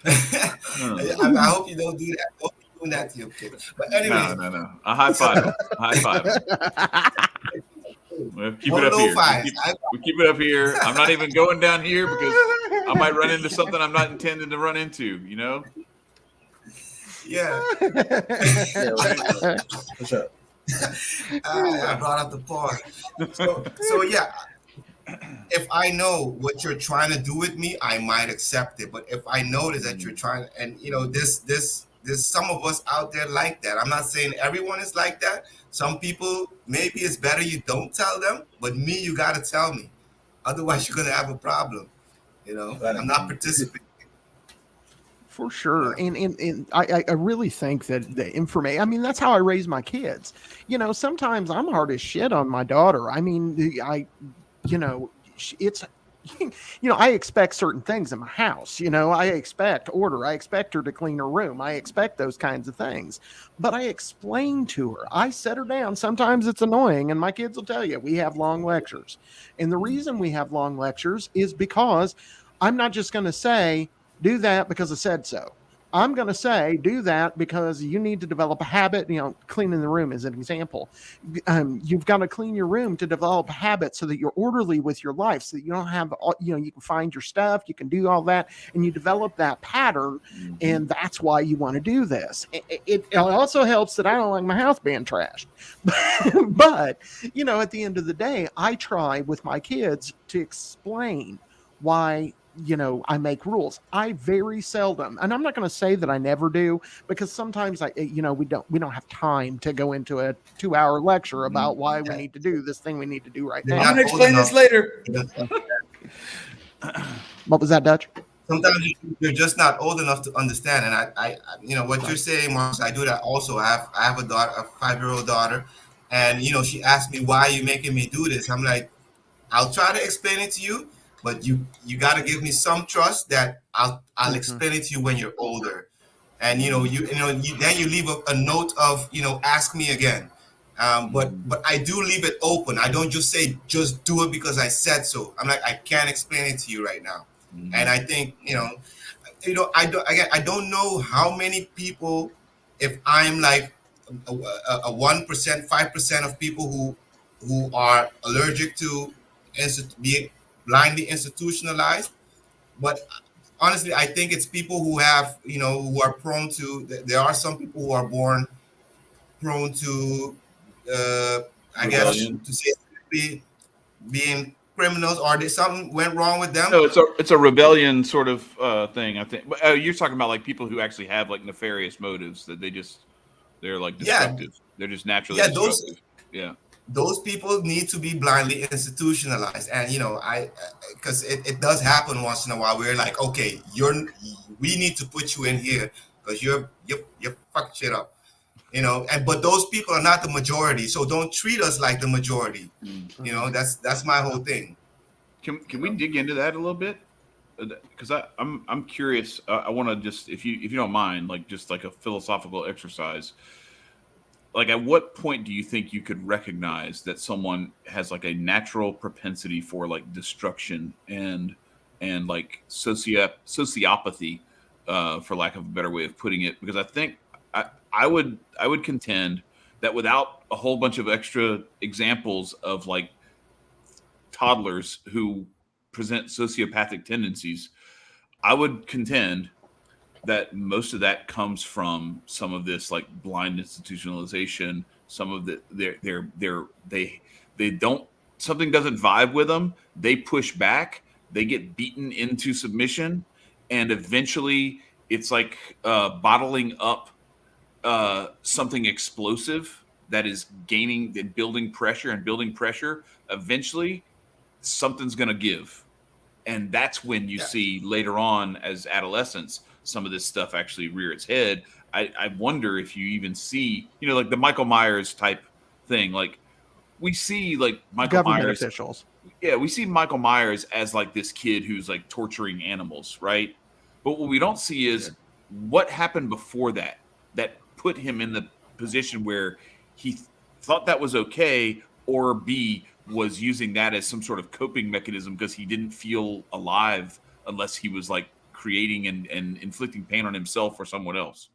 hope you don't do that. Don't be doing that to your kids. But anyway, no. A high five. We'll keep it up here. We keep it up here. I'm not even going down here because I might run into something I'm not intending to run into, Yeah. What's up? I brought up the part. So yeah, if I know what you're trying to do with me, I might accept it. But if I notice that you're trying, and there's some of us out there like that. I'm not saying everyone is like that. Some people, maybe it's better you don't tell them, but me, you got to tell me. Otherwise, you're gonna have a problem. I'm not participating. For sure. Yeah. And I really think that the information, I mean, that's how I raise my kids. Sometimes I'm hard as shit on my daughter. I mean, it's, I expect certain things in my house. I expect order. I expect her to clean her room. I expect those kinds of things. But I explain to her. I set her down. Sometimes it's annoying, and my kids will tell you we have long lectures. And the reason we have long lectures is because I'm not just going to say, do that because I said so. I'm going to say, do that because you need to develop a habit. Cleaning the room is an example. You've got to clean your room to develop a habit so that you're orderly with your life, so that you don't have, you can find your stuff, you can do all that, and you develop that pattern. Mm-hmm. And that's why you want to do this. It also helps that I don't like my house being trashed. But, at the end of the day, I try with my kids to explain why I make rules. I very seldom, and I'm not going to say that I never do, because sometimes we don't have time to go into a 2-hour lecture about why we need to do this thing we need to do right now. I'm going to explain this later. What was that, Dutch? Sometimes you're just not old enough to understand. And I what you're saying, Marcus, I do that also. I have a daughter, a 5-year-old daughter, and she asked me, why are you making me do this? I'm like, I'll try to explain it to you, but you got to give me some trust that I'll explain it to you when you're older. And then you leave a note of ask me again. But I do leave it open. I don't just say just do it because I said so. I'm like, I can't explain it to you right now. And I think I don't know how many people, if I'm like a 1%, 5% of people who are allergic to being blindly institutionalized. But honestly, I think it's people who have, who are prone to, there are some people who are born prone to, I guess, to say being criminals, or did something went wrong with them? No, it's a rebellion sort of thing, I think. But you're talking about like people who actually have like nefarious motives, that they're like destructive. Yeah. They're just naturally destructive. Those people need to be blindly institutionalized. And because it does happen once in a while. We're like, okay, we need to put you in here because you're fucking shit up, but those people are not the majority, so don't treat us like the majority. That's my whole thing. Can we dig into that a little bit? Because I'm curious. I want to just, if you don't mind, like just like a philosophical exercise. Like, at what point do you think you could recognize that someone has like a natural propensity for like destruction and like sociopathy, for lack of a better way of putting it? Because I think I would contend that without a whole bunch of extra examples of like toddlers who present sociopathic tendencies, I would contend that most of that comes from some of this like blind institutionalization. Some of they don't, something doesn't vibe with them. They push back. They get beaten into submission, and eventually it's like bottling up something explosive that is building pressure. Eventually, something's going to give, and that's when you see later on as adolescents some of this stuff actually rear its head. I wonder if you even see, like the Michael Myers type thing. Like we see like Michael Myers officials. Yeah, we see Michael Myers as like this kid who's like torturing animals, right? But what we don't see is what happened before that put him in the position where he thought that was okay, or B, was using that as some sort of coping mechanism because he didn't feel alive unless he was like creating and inflicting pain on himself or someone else.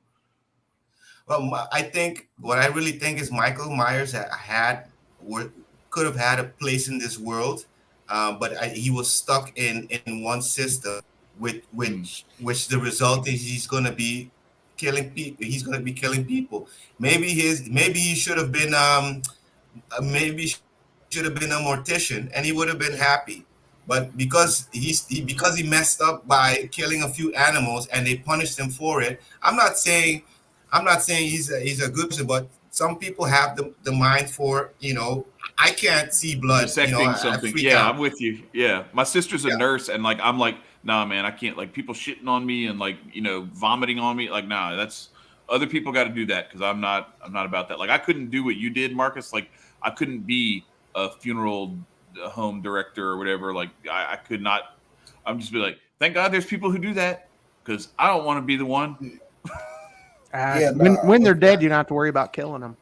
Well, I think what I really think is Michael Myers could have had a place in this world, but he was stuck in one system, which the result is he's going to be killing people. He's going to be killing people. Maybe he should have been maybe should have been a mortician, and he would have been happy. But because he messed up by killing a few animals, and they punished him for it. I'm not saying he's a good person, but some people have the mind for, I can't see blood. Dissecting I something. freak Yeah, out. I'm with you. Yeah. My sister's a Yeah. nurse, and like I'm like, nah, man, I can't, like people shitting on me and like, vomiting on me. Like, nah, that's other people got to do that, because I'm not about that. Like I couldn't do what you did, Marcus. Like I couldn't be a funeral home director or whatever. Like I could not. I'm just be like, thank God there's people who do that, because I don't want to be the one. When they're dead, you don't have to worry about killing them.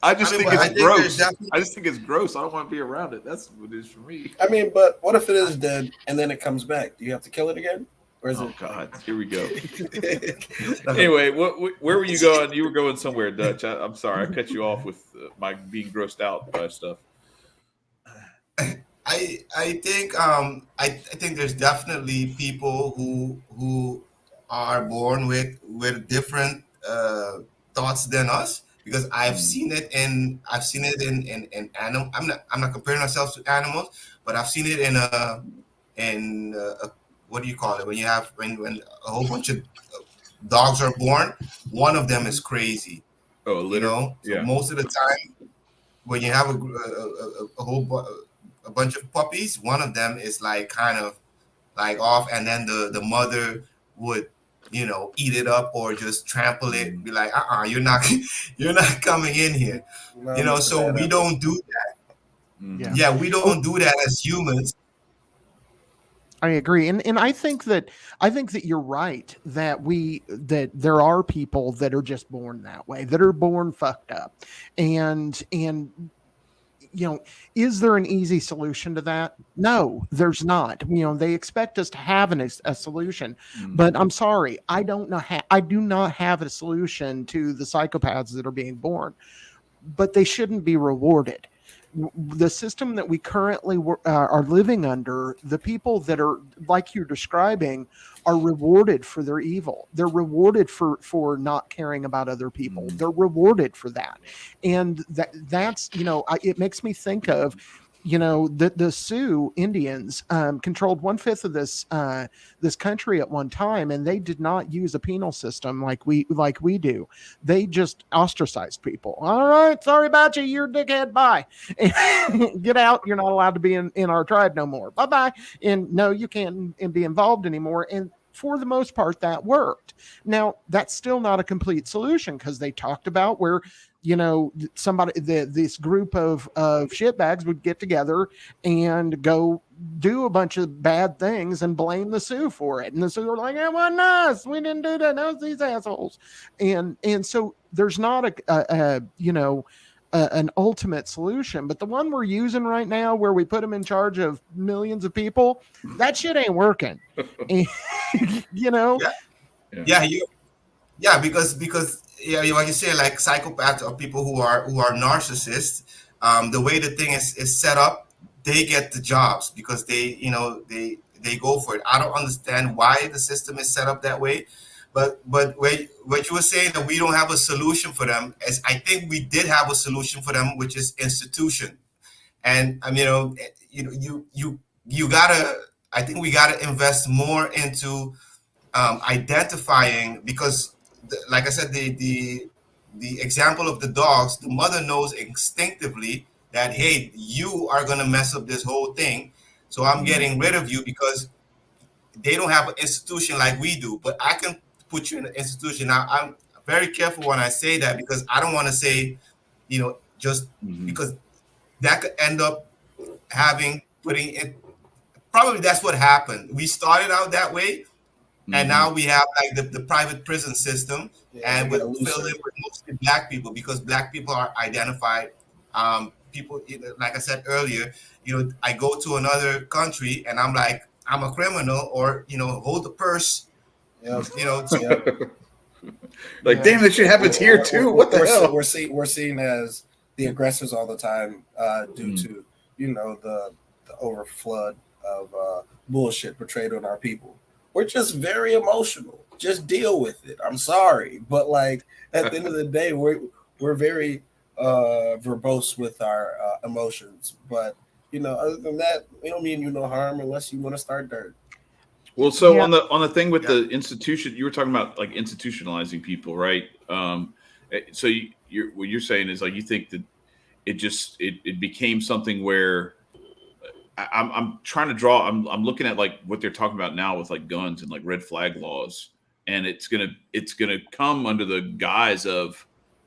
I just think but it's gross. definitely- I just think it's gross. I don't want to be around it. That's what it is for me. I mean, but what if it is dead and then it comes back? Do you have to kill it again? Or is Oh it? God, here we go. Anyway, where were you going? You were going somewhere, Dutch. I'm sorry, I cut you off with my being grossed out by stuff. I think there's definitely people who are born with different thoughts than us, because I've seen it in animal. I'm not comparing ourselves to animals, but I've seen it in what do you call it, when you have when a whole bunch of dogs are born, one of them is crazy. Oh, a litter. So Yeah. most of the time when you have a bunch of puppies, one of them is like kind of like off, and then the mother would eat it up or just trample it, be like, you're not coming in here. So we don't do that. Yeah, we don't do that as humans. I agree, and I think that you're right that there are people that are just born that way, that are born fucked up, and is there an easy solution to that? No, there's not. They expect us to have a solution, but I'm sorry, I do not have a solution to the psychopaths that are being born, but they shouldn't be rewarded. The system that we currently are living under, the people that are like you're describing are rewarded for their evil. They're rewarded for not caring about other people. They're rewarded for that. And that's, it makes me think of, the Sioux Indians controlled 1/5 of this country at one time, and they did not use a penal system like we do. They just ostracized people. All right, sorry about you, you're a dickhead. Bye. Get out. You're not allowed to be in our tribe no more. Bye bye. And no, you can't be involved anymore. And for the most part, that worked. Now, that's still not a complete solution, because they talked about where this group of shitbags would get together and go do a bunch of bad things and blame the Sioux for it. And the Sioux were like, it wasn't us. We didn't do that. That was these assholes. And so there's not an ultimate solution, but the one we're using right now, where we put them in charge of millions of people, that shit ain't working. And, Because like you say, like psychopaths or people who are narcissists, the way the thing is set up, they get the jobs because they go for it. I don't understand why the system is set up that way, but what you were saying, that we don't have a solution for them, is I think we did have a solution for them, which is institution. And you gotta, I think we gotta invest more into identifying, because like I said, the example of the dogs, the mother knows instinctively that, hey, you are going to mess up this whole thing, so I'm getting rid of you, because they don't have an institution like we do. But I can put you in an institution. Now, I'm very careful when I say that, because I don't want to say, just because that could end up putting it. Probably that's what happened. We started out that way, and now we have like the private prison system, and we're filled in with mostly Black people, because Black people are identified. People, like I said earlier, I go to another country and I'm like, I'm a criminal, or hold the purse. Yep. Like, damn, this shit happens here too. What the hell? We're seen as the aggressors all the time, due to the overflood of bullshit portrayed on our people. We're just very emotional. Just deal with it. I'm sorry, but like at the end of the day, we're very verbose with our emotions. But other than that, we don't mean you no harm unless you want to start dirt. Well, so Yeah. on the thing with the institution, you were talking about like institutionalizing people, right? So what you're saying is like you think that it became something where I'm trying to draw. I'm looking at like what they're talking about now with like guns and like red flag laws, and it's gonna come under the guise of,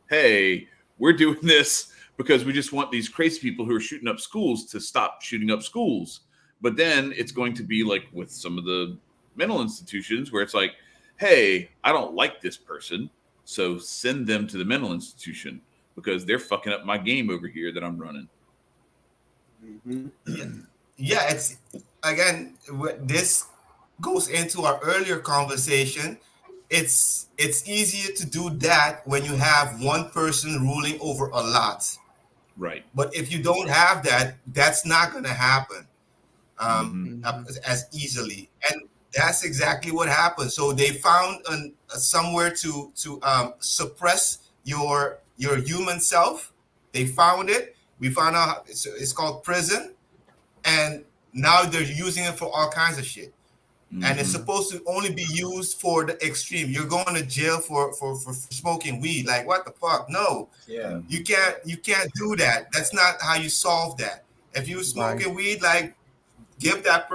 hey, we're doing this because we just want these crazy people who are shooting up schools to stop shooting up schools. But then it's going to be like with some of the mental institutions where it's like, hey, I don't like this person, so send them to the mental institution because they're fucking up my game over here that I'm running. Mm-hmm. Yeah, it's again this goes into our earlier conversation. It's easier to do that when you have one person ruling over a lot. Right. But if you don't have that, that's not going to happen Mm-hmm. as easily. And that's exactly what happened. So they found somewhere to suppress your human self. They found it. We found out it's called prison, and now they're using it for all kinds of shit. And it's Mm-hmm. supposed to only be used for the extreme. You're going to jail for smoking weed. Like what the fuck? No, Yeah. you can't do that. That's not how you solve that. If you're smoking weed, like give that.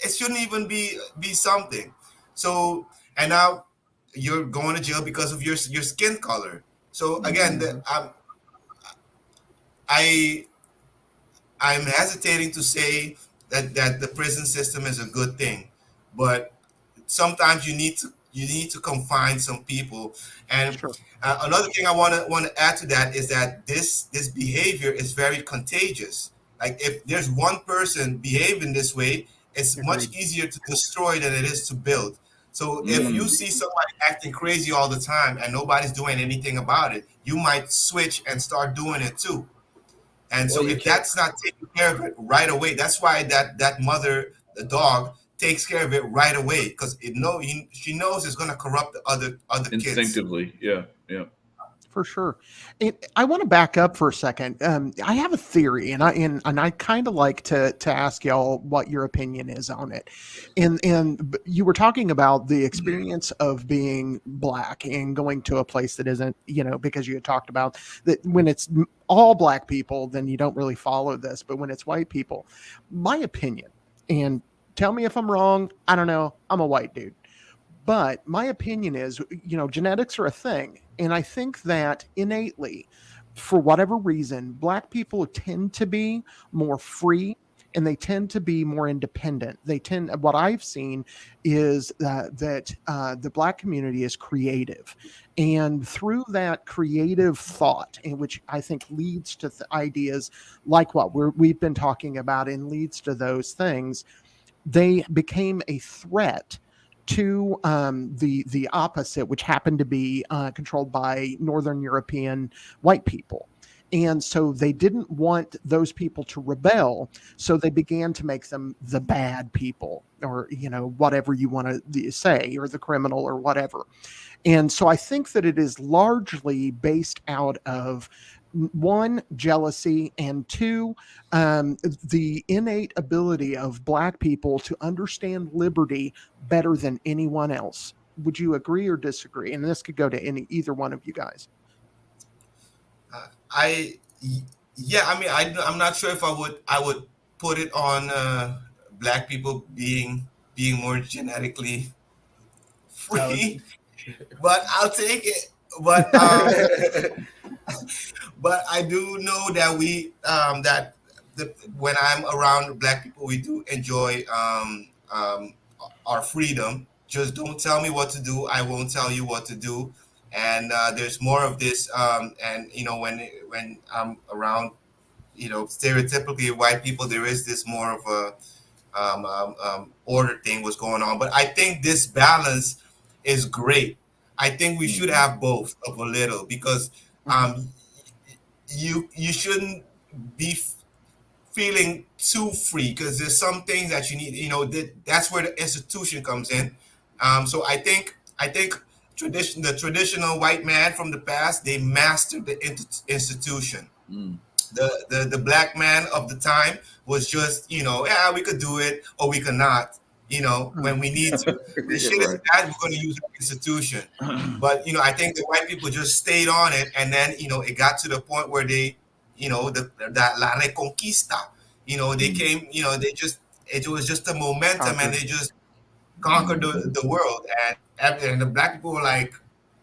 It shouldn't even be something. So and now you're going to jail because of your skin color. So again, I I'm hesitating to say that the prison system is a good thing, but sometimes you need to confine some people. And Sure. another thing I want to add to that is that this behavior is very contagious. Like if there's one person behaving this way, it's much Agreed. easier to destroy than it is to build. So if you Mm. see somebody acting crazy all the time and nobody's doing anything about it, you might switch and start doing it too. And Well, so you if can't. that's not taking care of it right away, that's why that mother, the dog, takes care of it right away because she knows it's going to corrupt the other kids. Instinctively, yeah, yeah. For sure. I want to back up for a second. I have a theory, and I kind of like to ask y'all what your opinion is on it. And you were talking about the experience of being black and going to a place that isn't, because you had talked about that when it's all black people, then you don't really follow this. But when it's white people, my opinion, and tell me if I'm wrong. I don't know. I'm a white dude. But my opinion is, genetics are a thing. And I think that innately, for whatever reason, black people tend to be more free and they tend to be more independent. What I've seen is that the black community is creative. And through that creative thought, in which I think leads to ideas like what we've been talking about and leads to those things, they became a threat to the opposite, which happened to be controlled by Northern European white people. And so they didn't want those people to rebel. So they began to make them the bad people, or, whatever you want to say, or the criminal or whatever. And so I think that it is largely based out of one, jealousy, and two, the innate ability of black people to understand liberty better than anyone else. Would you agree or disagree? And this could go to either one of you guys. I Yeah, I mean I'm not sure if I would put it on black people being more genetically free, but I'll take it. But but I do know that when I'm around black people, we do enjoy our freedom. Just don't tell me what to do. I won't tell you what to do. And there's more of this. And when I'm around, stereotypically white people, there is this more of a order thing was going on. But I think this balance is great. I think we should have both of a little because um, you shouldn't be feeling too free because there's some things that you need. That's where the institution comes in. So I think the traditional white man from the past, they mastered the institution. The black man of the time was just, yeah, we could do it or we could not. When we need to, when shit is bad, we're going to use our institution. But I think the white people just stayed on it, and then it got to the point where they, that la reconquista, they came, it was just a momentum, and they just conquered the world, and the black people were like,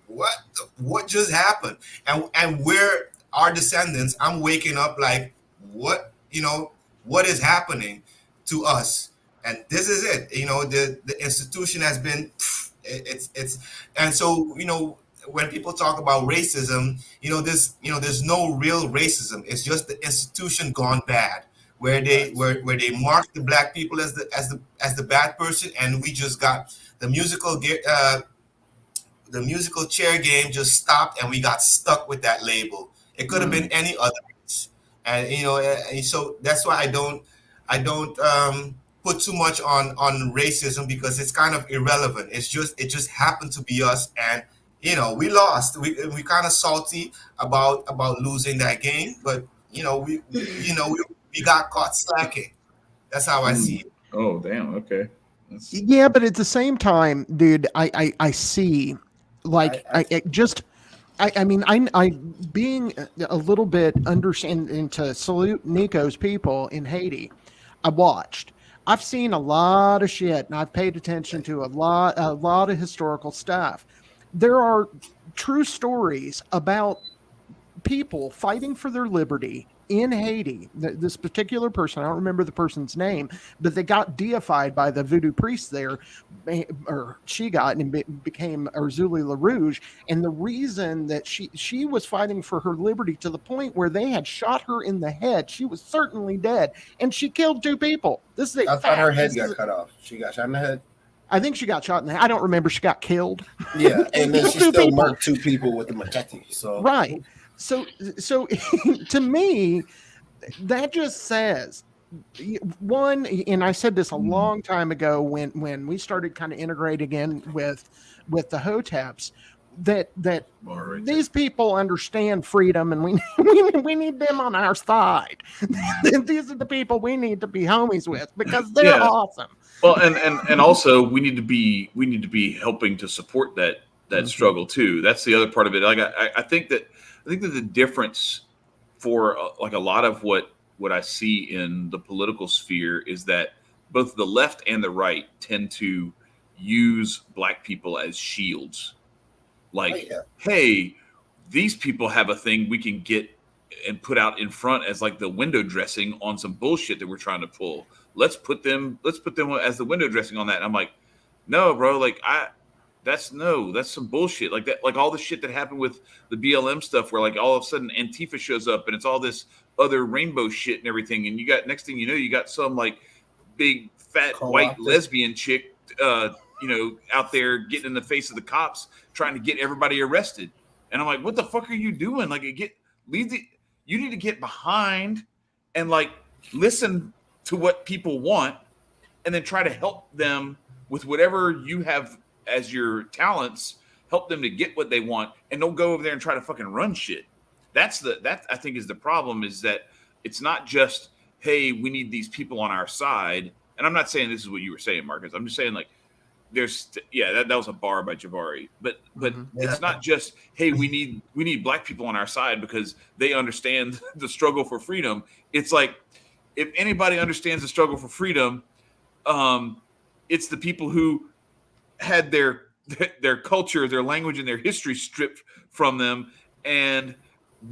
what just happened? And we're our descendants. I'm waking up like, what is happening to us? And this is it. The institution has been, it's and so when people talk about racism, there's no real racism. It's just the institution gone bad, where they mark the black people as the bad person, and we just got the musical chair game just stopped, and we got stuck with that label. It could have been any other race, and and so that's why I don't put too much on racism, because it's kind of irrelevant. It just happened to be us, and we lost. We kind of salty about losing that game, but we got caught slacking. That's how I see it. Oh, damn. Okay. Yeah, but at the same time, dude, I see, like, I mean, I being a little bit understanding, to salute Nicco's people in Haiti, I've seen a lot of shit, and I've paid attention to a lot of historical stuff. There are true stories about people fighting for their liberty in Haiti. This particular person, I don't remember the person's name, but they got deified by the voodoo priest there, or she got, and became Urzuli LaRouge. And the reason that she was fighting for her liberty to the point where they had shot her in the head, she was certainly dead, and she killed 2 people. This is I thought her head got cut off. She got shot in the head. I think she got shot in the head. I don't remember. She got killed. Yeah, and then she still murked 2 people with the machete. So right. So to me, that just says, one, and I said this a long time ago when we started kind of integrating in with the Hoteps, that these people understand freedom, and we need them on our side. These are the people we need to be homies with, because they're awesome. Well, and also we need to be helping to support that struggle too. That's the other part of it. Like I think that the difference for like a lot of what I see in the political sphere is that both the left and the right tend to use black people as shields. Like, hey, these people have a thing we can get and put out in front as like the window dressing on some bullshit that we're trying to pull. Let's put them as the window dressing on that. And I'm like, no, bro, like that's some bullshit. Like that, like all the shit that happened with the BLM stuff, where like all of a sudden Antifa shows up and it's all this other rainbow shit and everything. And you got, next thing you know, you got some like big fat white lesbian chick, out there getting in the face of the cops, trying to get everybody arrested. And I'm like, what the fuck are you doing? Like, you need to get behind and like listen to what people want, and then try to help them with whatever you have as your talents, help them to get what they want, and don't go over there and try to fucking run shit. That I think is the problem, is that it's not just, hey, we need these people on our side. And I'm not saying this is what you were saying, Marcus. I'm just saying, like, that was a bar by Jabari, but it's not just, hey, we need black people on our side because they understand the struggle for freedom. It's like, if anybody understands the struggle for freedom, it's the people who had their culture, their language, and their history stripped from them, and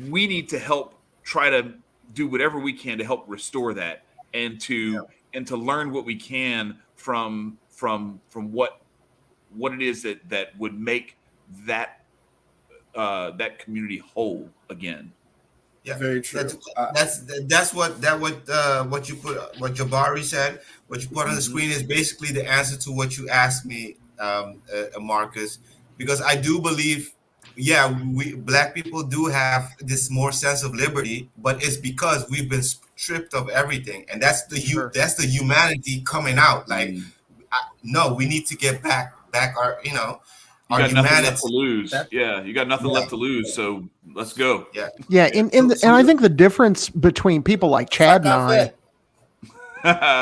we need to help try to do whatever we can to help restore that, and to learn what we can from what it is that would make that community whole again. Yeah, very true. That's what Jabari said. What you put on the screen is basically the answer to what you asked me, Marcus, because I do believe, we black people do have this more sense of liberty, but it's because we've been stripped of everything, and that's the humanity coming out. Like, no, we need to get back our You got nothing left to humanity. lose. Yeah, you got nothing left to lose. So let's go. Yeah. And I think the difference between people like Chad and I.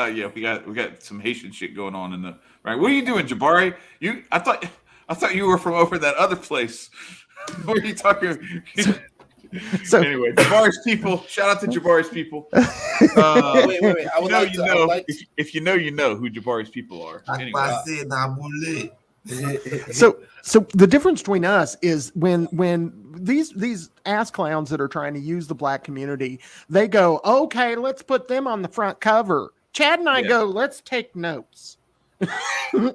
Yeah, we got some Haitian shit going on in the right. What are you doing, Jabari? I thought you were from over that other place. What are you talking? So anyway, Jabari's people. Shout out to Jabari's people. Wait. I would if you know, you know who Jabari's people are. Anyway. So the difference between us is when these ass clowns that are trying to use the black community, they go, okay, let's put them on the front cover. Chad and I go, let's take notes.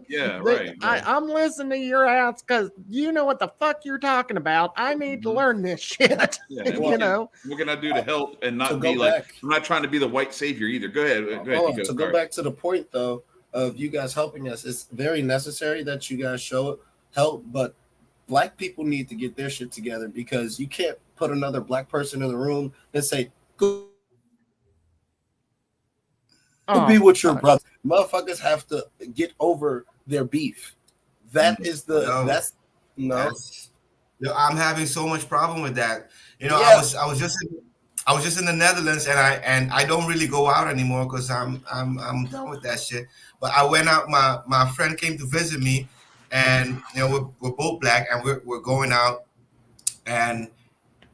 Yeah, right. I'm listening to your ass because you know what the fuck you're talking about. I need to learn this shit. Yeah, what can I do to help and not be like, I'm not trying to be the white savior either. Go ahead. Go back to the point though of you guys helping us. It's very necessary that you guys show help, but black people need to get their shit together, because you can't put another black person in the room and say, go be with your brother. Motherfuckers have to get over their beef. That is I'm having so much problem with that. I was just in the Netherlands, and I don't really go out anymore because I'm done with that shit. But I went out. My friend came to visit me, and we're both black, and we're going out, and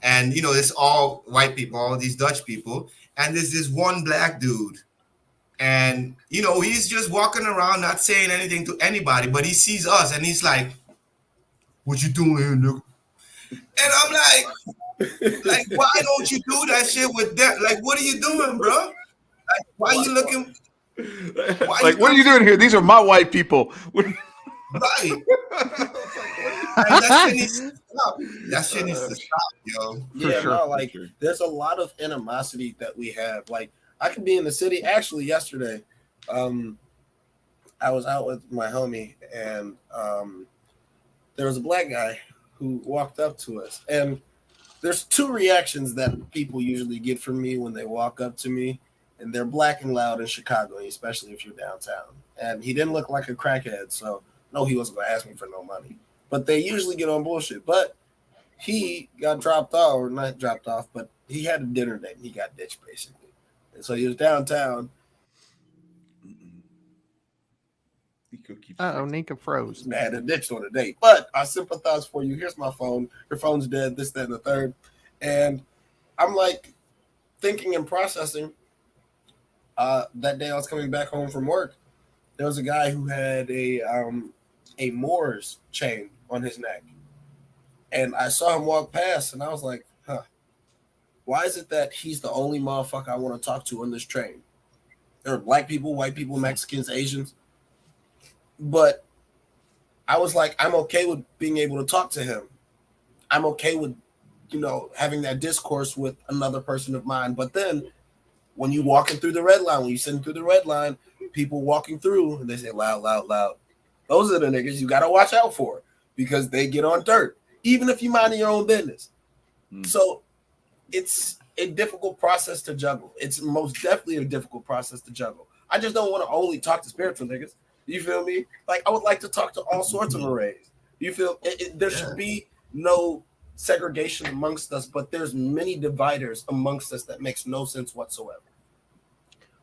it's all white people, all these Dutch people, and there's this one black dude, and he's just walking around not saying anything to anybody, but he sees us and he's like, "What you doing here, nigga?" And I'm like, why don't you do that shit with them? Like, what are you doing, bro? Like, why are you looking? What are you doing here? These are my white people. Right. That shit needs to stop. That shit needs to stop, yo. Yeah, sure. There's a lot of animosity that we have. Like, I could be in the city. Actually, yesterday, I was out with my homie, and there was a black guy who walked up to us. And there's two reactions that people usually get from me when they walk up to me, and they're black and loud in Chicago, especially if you're downtown. And he didn't look like a crackhead, so no, he wasn't going to ask me for no money. But they usually get on bullshit. But he got dropped off, or not dropped off, but he had a dinner date, and he got ditched, basically. And so he was downtown. Nicco froze. Had a ditch on a date. But I sympathize for you. Here's my phone. Your phone's dead, this, that, and the third. And I'm like thinking and processing. That day I was coming back home from work. There was a guy who had a Moors chain on his neck. And I saw him walk past, and I was like, why is it that he's the only motherfucker I want to talk to on this train? There are black people, white people, Mexicans, Asians. But I was like, I'm okay with being able to talk to him. I'm okay with, having that discourse with another person of mine. But then when you walking through the red line, when you sitting through the red line, people walking through, and they say loud, loud, loud. Those are the niggas you got to watch out for, because they get on dirt, even if you mind your own business. So it's a difficult process to juggle. It's most definitely a difficult process to juggle. I just don't want to only talk to spiritual niggas. You feel me? Like, I would like to talk to all sorts of arrays. You feel there should be no segregation amongst us, but there's many dividers amongst us that makes no sense whatsoever.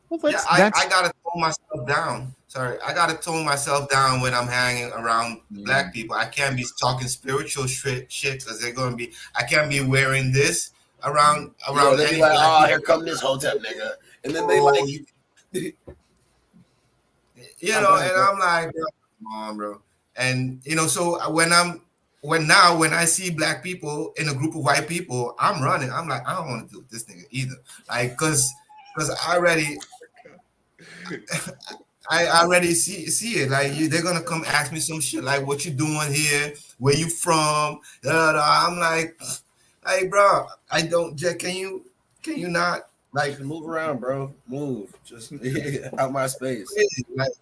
Well, I gotta tone myself down. Sorry, I gotta tone myself down when I'm hanging around black people. I can't be talking spiritual shit because they're gonna be. I can't be wearing this around. They be like, here come this Hotep nigga, and then they like. And I'm like, come on, bro. And so when I see black people in a group of white people, I'm running. I'm like, I don't want to do this nigga either. Like, cause I already see it. Like, they're gonna come ask me some shit like, what you doing here? Where you from? I'm like, bro, I don't. Can you not? Like, move around, bro. Move. Just out my space. Like,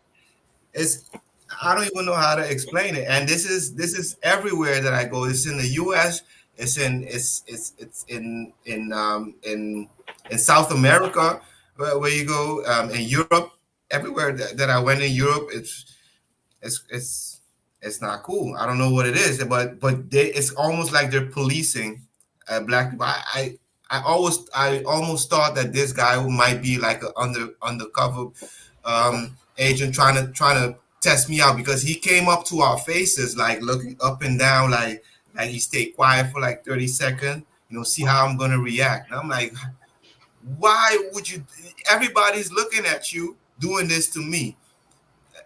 I don't even know how to explain it. And this is everywhere that I go. It's in the US, it's in South America, where you go, in Europe, everywhere that I went in Europe, it's It's not cool. I don't know what it is, but it's almost like they're policing black people. I almost thought that this guy who might be like an undercover agent trying to test me out, because he came up to our faces like looking up and down, like he stayed quiet for like 30 seconds, see how I'm gonna react. And I'm like, why would you? Everybody's looking at you doing this to me,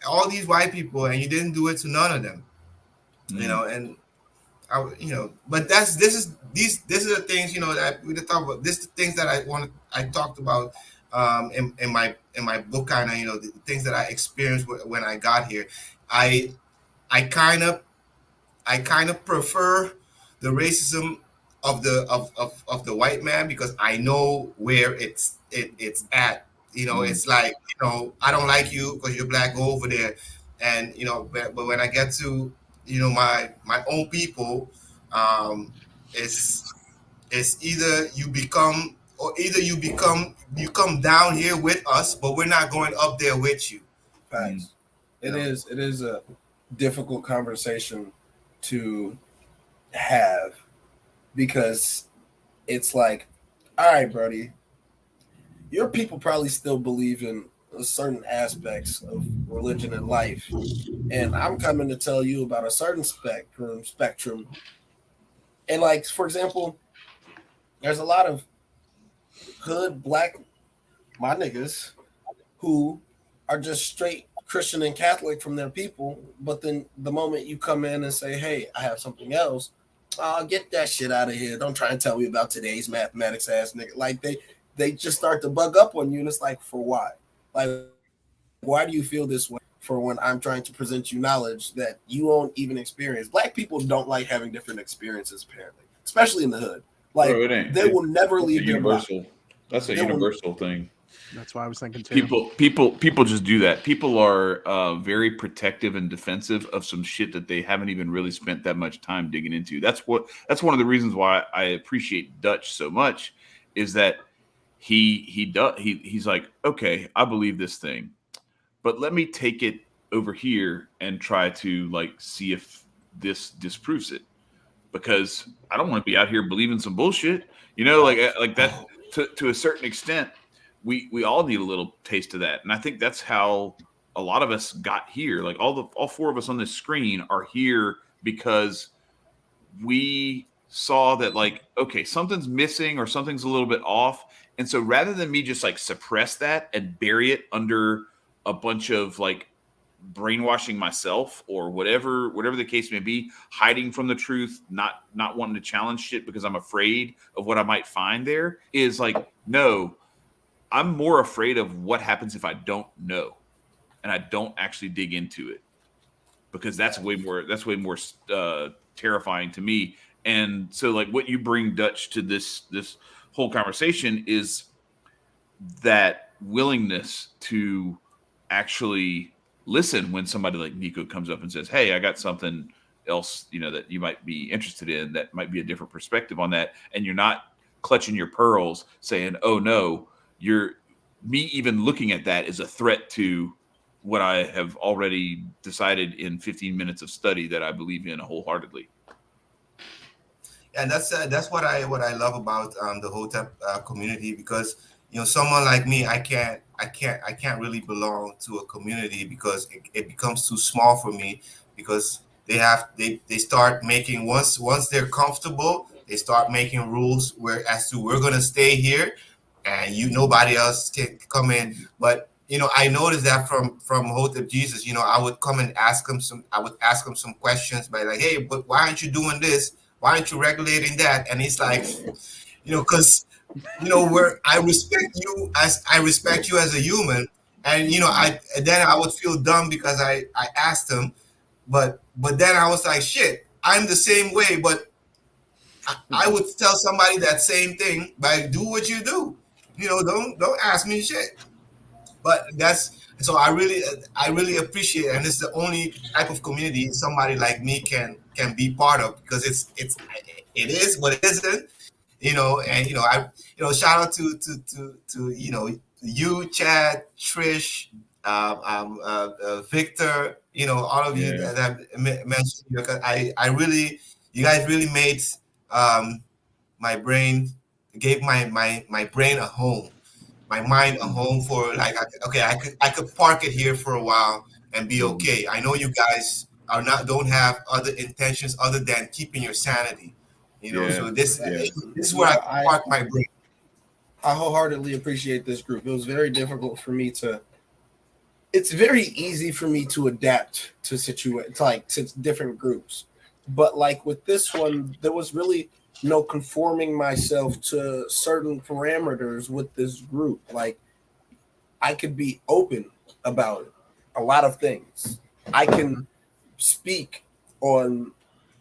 all these white people, and you didn't do it to none of them. And but these are the things, that we talk about. This the things that I talked about in my book, kind of, the things that I experienced when I got here. I kind of prefer the racism of the white man, because I know where it's at. It's like, I don't like you because you're black, go over there. And but when I get to my own people, it's either you come down here with us, but we're not going up there with you. Facts. It is a difficult conversation to have, because it's like, all right, Brody, your people probably still believe in certain aspects of religion and life, and I'm coming to tell you about a certain spectrum. And like, for example, there's a lot of hood black my niggas who are just straight Christian and Catholic from their people, but then the moment you come in and say, hey, I have something else, get that shit out of here. Don't try and tell me about today's mathematics ass nigga. Like they just start to bug up on you, and it's like, for why? Like, why do you feel this way for when I'm trying to present you knowledge that you won't even experience? Black people don't like having different experiences, apparently, especially in the hood. Like, they will never leave their block. That's a universal thing. That's why I was thinking too. People just do that. People are very protective and defensive of some shit that they haven't even really spent that much time digging into. That's one of the reasons why I appreciate Dutch so much, is that he's like, okay, I believe this thing, but let me take it over here and try to like see if this disproves it, because I don't want to be out here believing some bullshit, like that. To a certain extent, we all need a little taste of that, and I think that's how a lot of us got here. Like all four of us on this screen are here because we saw that, like, okay, something's missing or something's a little bit off. And so rather than me just like suppress that and bury it under a bunch of like brainwashing myself or whatever the case may be, hiding from the truth, not wanting to challenge shit because I'm afraid of what I might find there, is like, no, I'm more afraid of what happens if I don't know and I don't actually dig into it, because that's way more terrifying to me. And so like what you bring, Dutch, to this whole conversation is that willingness to actually listen when somebody like Nicco comes up and says, hey, I got something else, that you might be interested in, that might be a different perspective on that. And you're not clutching your pearls saying, oh no, me even looking at that is a threat to what I have already decided in 15 minutes of study that I believe in wholeheartedly. And that's what I love about the Hotep community, because someone like me, I can't really belong to a community because it becomes too small for me, because they start making, once they're comfortable, they start making rules as to we're gonna stay here and nobody else can come in. But I noticed that from Hotep Jesus, I would come and ask him some questions by like, hey, but why aren't you doing this? Why aren't you regulating that? And he's like, because where I respect you as a human, and I would feel dumb because I asked him, but then I was like, shit, I'm the same way, but I would tell somebody that same thing, like, do what you do, don't ask me shit. But so I really appreciate it, and it's the only type of community somebody like me can be part of, because it is what it isn't, and shout out to you, Chad, Trish, Victor, all of you Yeah. that mentioned, because you guys really made my brain, gave my brain a home, my mind a home for like, okay, I could park it here for a while and be okay. I know you guys don't have other intentions other than keeping your sanity, Yeah. So this Yeah. this is where I can park my brain. I wholeheartedly appreciate this group. It was very difficult for me to. It's very easy for me to adapt to to different groups, but like with this one, there was really no conforming myself to certain parameters with this group. Like I could be open about it, a lot of things. I can speak on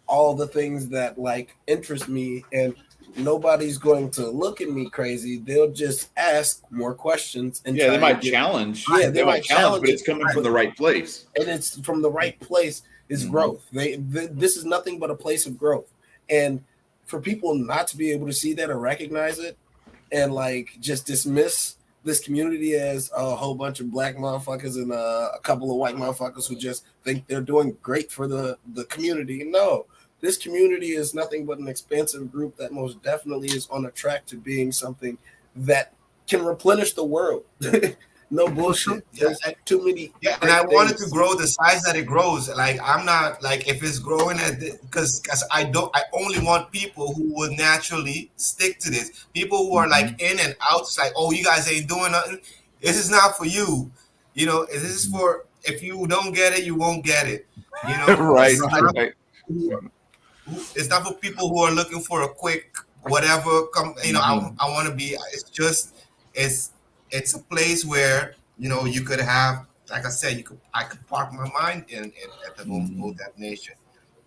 all the things that like interest me, and nobody's going to look at me crazy. They'll just ask more questions and Yeah, they try might and get. challenge. Yeah, They they might might challenge, but challenge it's it, coming from but the right place. and it's from the right place is growth. This is nothing but a place of growth, and for people not to be able to see that or recognize it, and like just dismiss this community as a whole bunch of black motherfuckers and a couple of white motherfuckers who just think they're doing great for the community. No, this community is nothing but an expansive group that most definitely is on a track to being something that can replenish the world. No bullshit. Yeah, There's too many. yeah, and Great I want it to things. grow the size that it grows. Like I'm not like if it's growing at because I only want people who will naturally stick to this. People who are like in and out, it's like, oh, you guys ain't doing nothing. This is not for you. This is for if you don't get it, you won't get it. Right. It's Right. it's not for people who are looking for a quick whatever. I want to be. It's just it's it's a place where you could have, like I said, I could park my mind in at the Hotep Nation.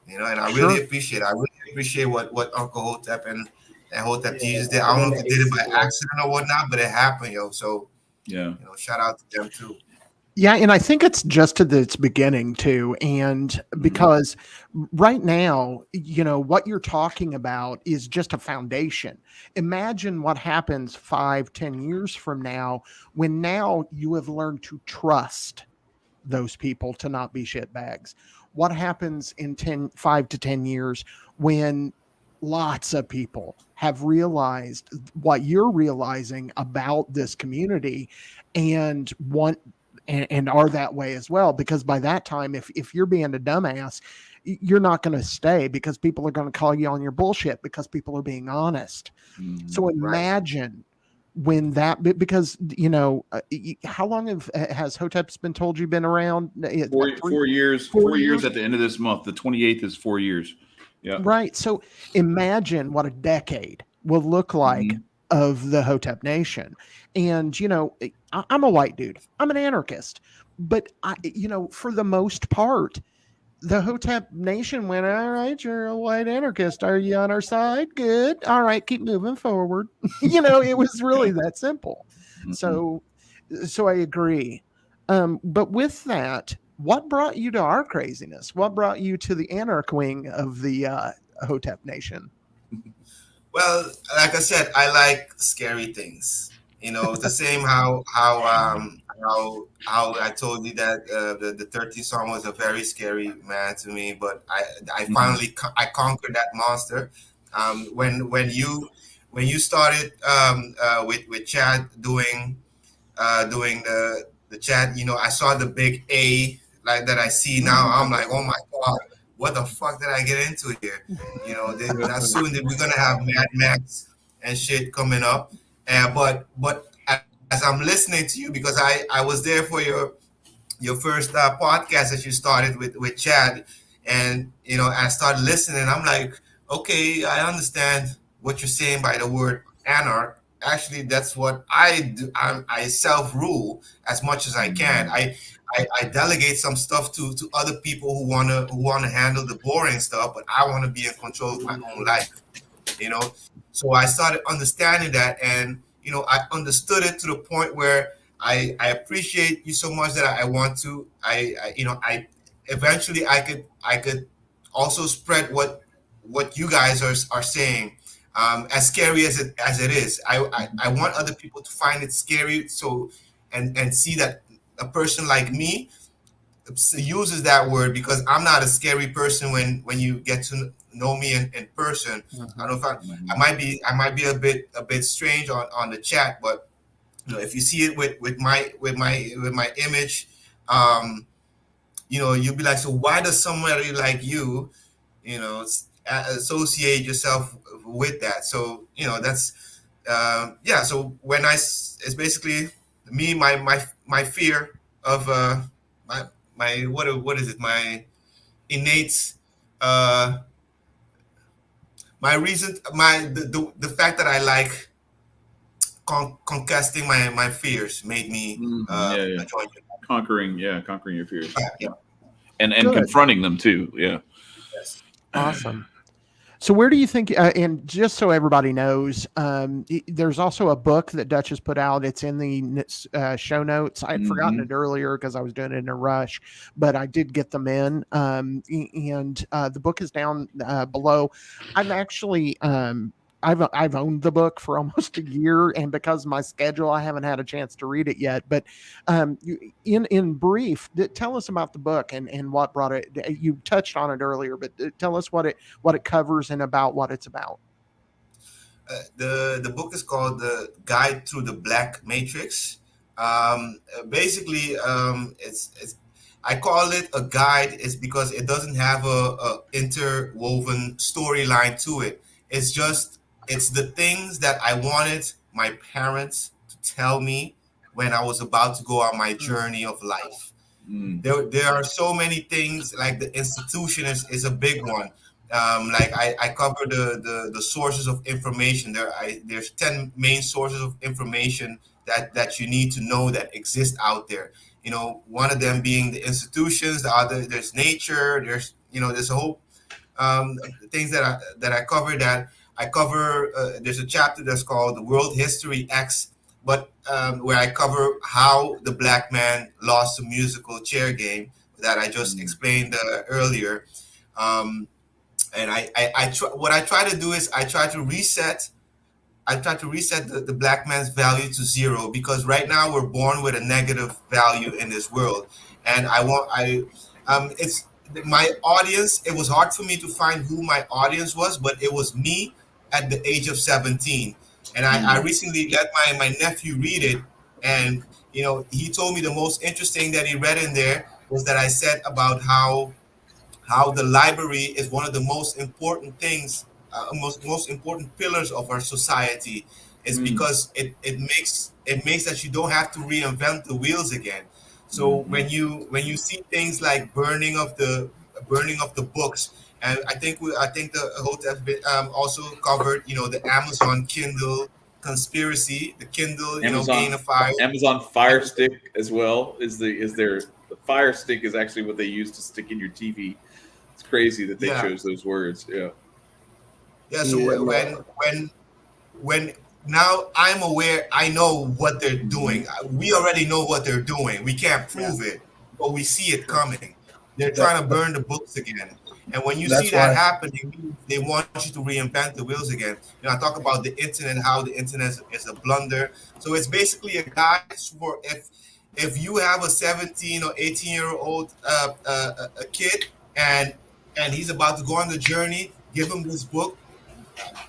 And Sure. I really appreciate what Uncle Hotep and Hotep Jesus did. I And don't then know the if he did it by ACA. accident or whatnot, but it happened, yo. So Yeah. shout out to them too. Yeah, and I think it's just at its beginning too. And because right now, what you're talking about is just a foundation. Imagine what happens 5-10 years from now when now you have learned to trust those people to not be shitbags. What happens in 5 to 10 years when lots of people have realized what you're realizing about this community and want and are that way as well? Because by that time, if you're being a dumbass, you're not going to stay because people are going to call you on your bullshit because people are being honest. So Right. imagine when that, because how long has Hotep's been told you've been around? 4 years. 4 4 years years? at the end of this month. The 28th is 4 years. Yeah. Right. So imagine what a decade will look like of the Hotep Nation. And, I'm a white dude. I'm an anarchist. But, for the most part, the Hotep Nation went, all right, you're a white anarchist. Are you on our side? Good. All right, keep moving forward. It was really that simple. So I agree. But with that, what brought you to our craziness? What brought you to the anarch wing of the Hotep Nation? Well, like I said, I like scary things. The same how I told you that the 13th song was a very scary man to me, but I finally I conquered that monster. When you started with Chad doing the chat, I saw the big A like that I see now. I'm like, oh my god, what the fuck did I get into here? Not soon that we're gonna have Mad Max and shit coming up. But as I'm listening to you, because I was there for your first podcast that you started with Chad, and I started listening. I'm like, okay, I understand what you're saying by the word anarch. Actually, that's what I do. I self rule as much as I can. I delegate some stuff to other people who wanna handle the boring stuff, but I want to be in control of my own life. you know. So I started understanding that, and I understood it to the point where I appreciate you so much that I want to. I eventually I could also spread what you guys are saying. As scary as it is, I want other people to find it scary, so and see that a person like me uses that word, because I'm not a scary person when you get to know me in person. I don't know if I might be a bit strange on the chat, but if you see it with my image, you'll be like, so why does somebody like you, associate yourself with that? So that's So it's basically me, my fear of my what is it, my innate my reason, the fact that I like conquesting my fears made me join you. Conquering your fears. Yeah. And Good. confronting them too. Yeah. Yes. Awesome. So where do you think, and just so everybody knows, there's also a book that Dutch has put out. It's in the show notes. I had forgotten it earlier because I was doing it in a rush, but I did get them in. And the book is down below. I've actually, I've owned the book for almost a year, and because of my schedule, I haven't had a chance to read it yet. But in brief, tell us about the book and what brought it. You touched on it earlier, but tell us what it covers and about what it's about. The book is called The Guide Through the Black Matrix. Basically, it's I call it a guide is because it doesn't have a interwoven storyline to it. It's the things that I wanted my parents to tell me when I was about to go on my journey of life. There are so many things, like the institution is a big one. Like I cover the sources of information. There's 10 main sources of information that you need to know that exist out there. One of them being the institutions, the other there's nature, there's a whole things that I cover. There's a chapter that's called the World History X, but where I cover how the black man lost the musical chair game that I just explained earlier. And what I try to do is I try to reset the black man's value to zero, because right now we're born with a negative value in this world. And it's my audience. It was hard for me to find who my audience was, but it was me at the age of 17. And I recently let my nephew read it. And, he told me the most interesting that he read in there was that I said about how the library is one of the most important things, most important pillars of our society, is because it makes that you don't have to reinvent the wheels again. So when you see things like burning of the books, and I think the Hotep also covered the Amazon Kindle conspiracy, the Kindle being a fire. Amazon Fire Stick as well the Fire Stick is actually what they use to stick in your TV. It's crazy that they chose those words. So when now I'm aware, I know what they're doing. We already know what they're doing. We can't prove it, but we see it coming. They're trying to burn the books again. And when you see that happening, they want you to reinvent the wheels again. I talk about the internet, how the internet is a blunder. So it's basically a guide for if you have a 17 or 18-year-old a kid and he's about to go on the journey, give him this book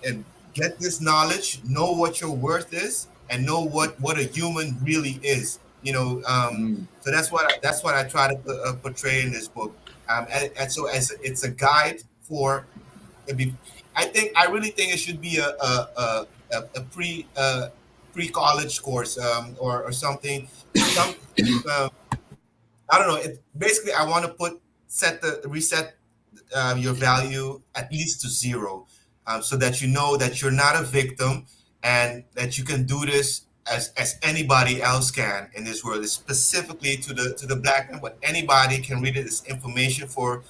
and get this knowledge, know what your worth is, and know what a human really is. So that's what I try to portray in this book. And so as it's a guide for, I really think it should be a pre-college course or something. I don't know. Basically, I want to reset your value at least to zero, so that you know that you're not a victim and that you can do this as anybody else can in this world. It's specifically to the black man, but anybody can read it. It's information for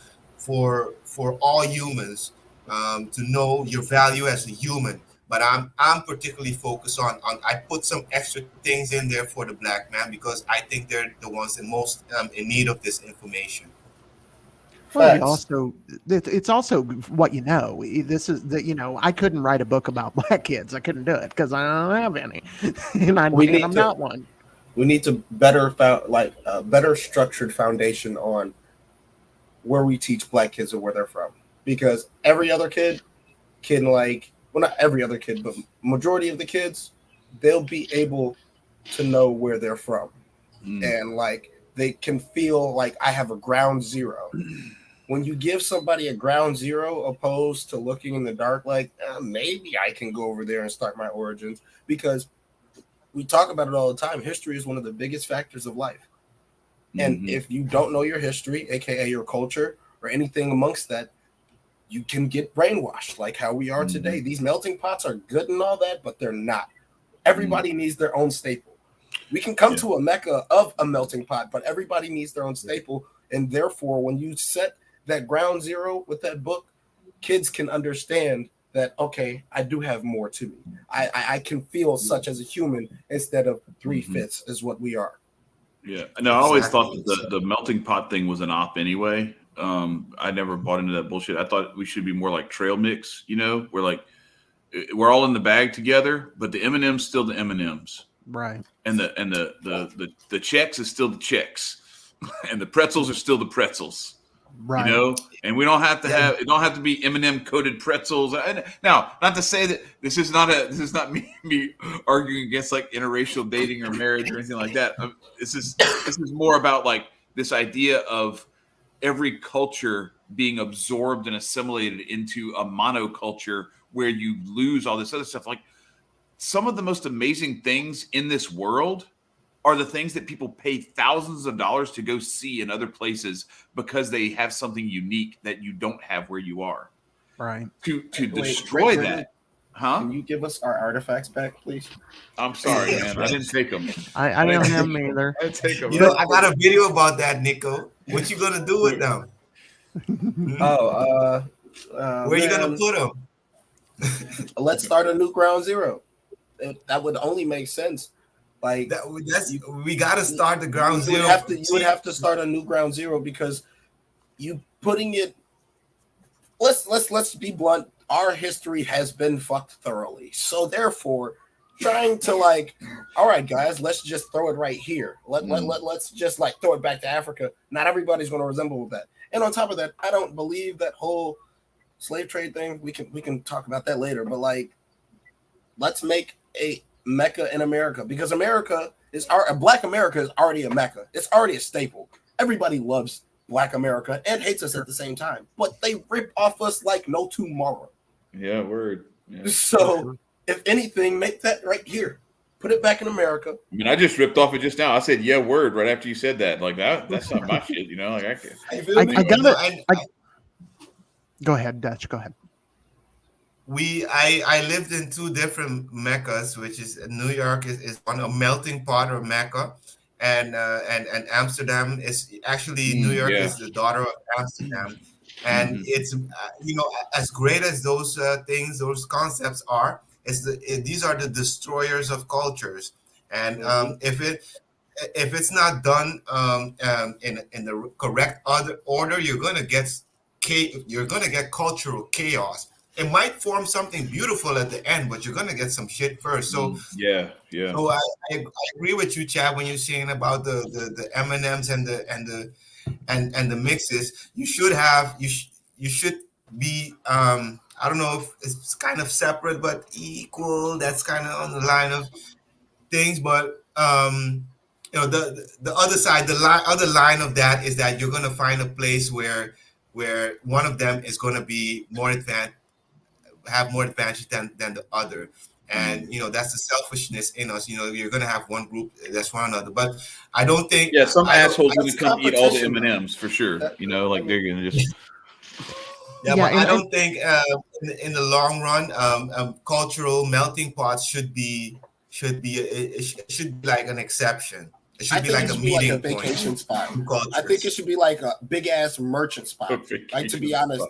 all humans, to know your value as a human. But I'm particularly focused on I put some extra things in there for the black man because I think they're the ones in most in need of this information. Well, it's also what this is I couldn't write a book about black kids. I couldn't do it because I don't have any, and I'm not one. We need to better better structured foundation on where we teach Black kids and where they're from, because every other kid can well, not every other kid, but majority of the kids, they'll be able to know where they're from, and they can feel like I have a ground zero. When you give somebody a ground zero opposed to looking in the dark, maybe I can go over there and start my origins, because we talk about it all the time. History is one of the biggest factors of life. And if you don't know your history, aka your culture or anything amongst that, you can get brainwashed like how we are today. These melting pots are good and all that, but they're not. Everybody needs their own staple. We can come to a mecca of a melting pot, but everybody needs their own staple. And therefore, when you set that ground zero with that book, kids can understand that, okay, I do have more to me. I can feel such as a human instead of 3/5 is what we are. Yeah, no, I always thought that the melting pot thing was an op anyway. I never bought into that bullshit. I thought we should be more like trail mix, we're all in the bag together, but the M&M's still the M&M's, right? And the checks is still the checks, and the pretzels are still the pretzels, right? And we don't have to it don't have to be M&M coated pretzels. Now, not to say that this is not me arguing against interracial dating or marriage or anything like that. This is more about this idea of every culture being absorbed and assimilated into a monoculture where you lose all this other stuff. Some of the most amazing things in this world are the things that people pay thousands of dollars to go see in other places because they have something unique that you don't have where you are. Right. To destroy that. Huh? Can you give us our artifacts back, please? I'm sorry, man. I didn't take them. I don't have them either. I didn't take them. I got a video about that, Nicco. What you gonna do with them? Where are you gonna put them? Let's start a new ground zero. That would only make sense. We got to start the ground zero. You would have to start a new ground zero, because you putting it. Let's be blunt. Our history has been fucked thoroughly. So therefore, trying to all right, guys, let's just throw it right here. Let's just throw it back to Africa. Not everybody's going to resemble that. And on top of that, I don't believe that whole slave trade thing. We can talk about that later. But let's make a Mecca in America, because Black America is already a Mecca. It's already a staple. Everybody loves Black America and hates us at the same time, but they rip off us like no tomorrow. Yeah, word. Yeah. So if anything, make that right here. Put it back in America. I mean, I just ripped off it just now. I said, yeah, word, right after you said that. That's not my shit, I can't. Go ahead, Dutch. Go ahead. I lived in two different Meccas, which is New York is on a melting pot or Mecca, and Amsterdam is actually New York is the daughter of Amsterdam, and it's as great as those those concepts are, these are the destroyers of cultures, and if it's not done in the correct order, you're gonna get cultural chaos. It might form something beautiful at the end, but you're gonna get some shit first. So yeah. So I agree with you, Chad, when you're saying about the M&Ms and the mixes. You should be I don't know if it's kind of separate but equal. That's kind of on the line of things, but the other side, other line of that is that you're gonna find a place where one of them is gonna be have more advantage than the other, and that's the selfishness in us. You're gonna have one group that's one another, but I don't think some assholes gonna come eat all the M&Ms for sure. They're gonna just but I don't think in the long run, cultural melting pots should be like an exception. It should be like a meeting point, vacation spot. I think it should be like a big ass merchant spot. To be honest,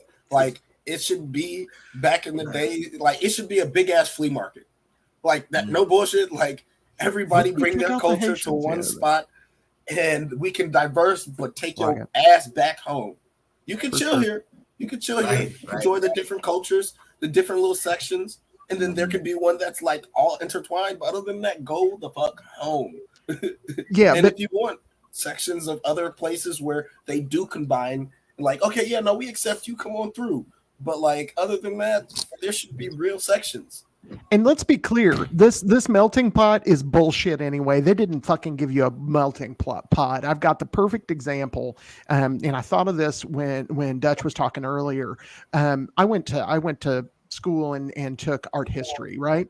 it should be back in the day. It should be a big ass flea market, that. No bullshit. Everybody bring their culture to one spot, and we can diverse, but take your ass back home. You can chill here. You can chill here. Enjoy the different cultures, the different little sections, and then there could be one that's all intertwined. But other than that, go the fuck home. Yeah, And if you want sections of other places where they do combine, like, okay, yeah, no, we accept you, come on through. But like, other than that, there should be real sections. and let's be clear, this melting pot is bullshit anyway. They didn't fucking give you a melting pot. I've got the perfect example, and I thought of this when Dutch was talking earlier. I went to school and took art history, right?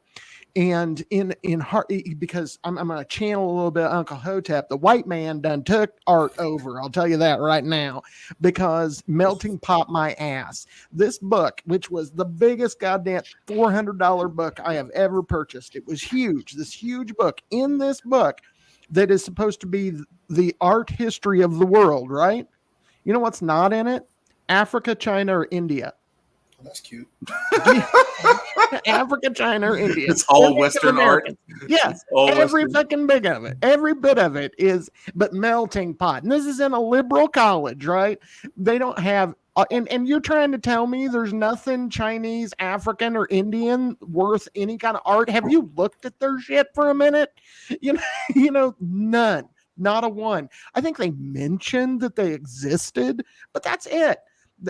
And in heart, because I'm going to channel a little bit of Uncle Hotep, the white man done took art over. I'll tell you that right now, because melting pot my ass. This book, which was the biggest goddamn $400 book I have ever purchased, it was huge. This huge book. In this book, that is supposed to be the art history of the world, right? You know what's not in it? Africa, China, or India. That's cute. Africa, China, or India. It's all Western art. Yes, every fucking bit of it. Every bit of it is, but melting pot. And this is in a liberal college, right? They don't have, and you're trying to tell me there's nothing Chinese, African, or Indian worth any kind of art? Have you looked at their shit for a minute? None. Not a one. I think they mentioned that they existed, but that's it.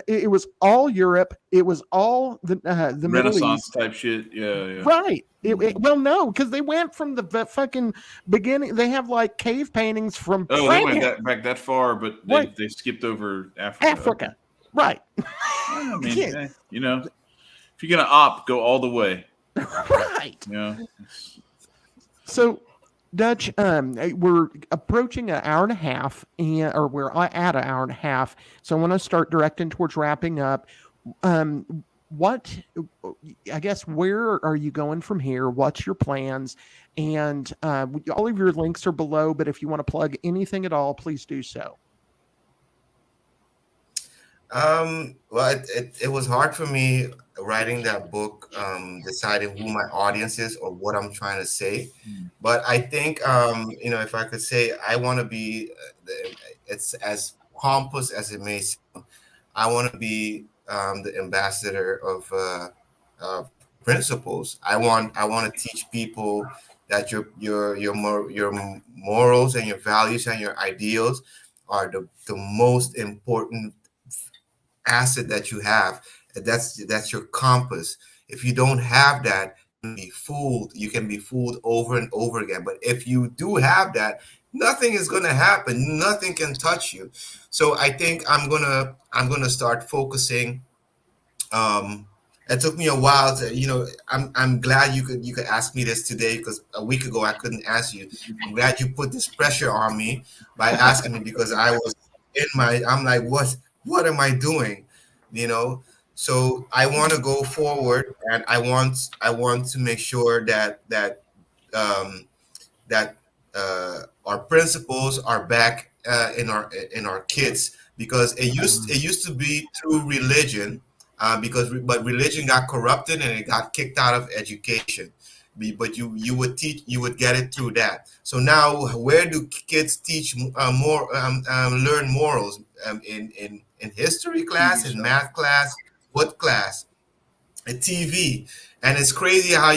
It was all Europe. It was all the Middle Renaissance East type shit. Yeah. Right. Well, no, because they went from the fucking beginning. They have like cave paintings from. Oh, they went back that far, but they skipped over Africa. Africa. Right. I mean, yeah. If you're gonna opt, go all the way. Right. Yeah. So, Dutch, we're approaching an hour and a half, or we're at an hour and a half. So I want to start directing towards wrapping up. I guess, where are you going from here? What's your plans? And all of your links are below, but if you want to plug anything at all, please do so. Well, it was hard for me writing that book, deciding who my audience is or what I'm trying to say. But I think, if I could say, I want to be, it's as pompous as it may sound, I want to be the ambassador of principles. I want to teach people that your morals and your values and your ideals are the most important asset that you have. That's your compass. If you don't have that, you can be fooled over and over again. But if you do have that, nothing is going to happen. Nothing can touch you. So I think I'm gonna start focusing. It took me a while to, I'm glad you could ask me this today, because a week ago I couldn't ask you. I'm glad you put this pressure on me by asking me, because I was I'm like, what am I doing? So I want to go forward, and I want to make sure that our principles are back in our kids, because it used to be through religion, but religion got corrupted and it got kicked out of education. But you would get it through that. So now, where do kids teach learn morals? In history class, in math class, what class? A TV. And it's crazy how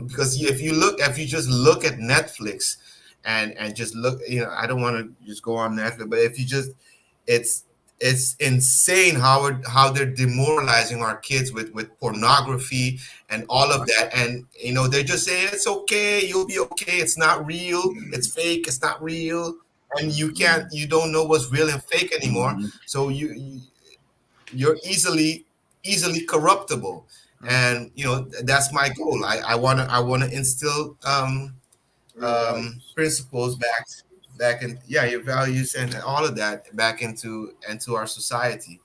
because if you just look at Netflix and just look, I don't want to just go on Netflix, but if you just, it's insane how they're demoralizing our kids with pornography and all of that. And they're just saying, it's okay, you'll be okay, it's not real, it's fake, it's not real. And you don't know what's real and fake anymore. So you're easily corruptible. And that's my goal. I want to instill principles back in your values and all of that back into our society.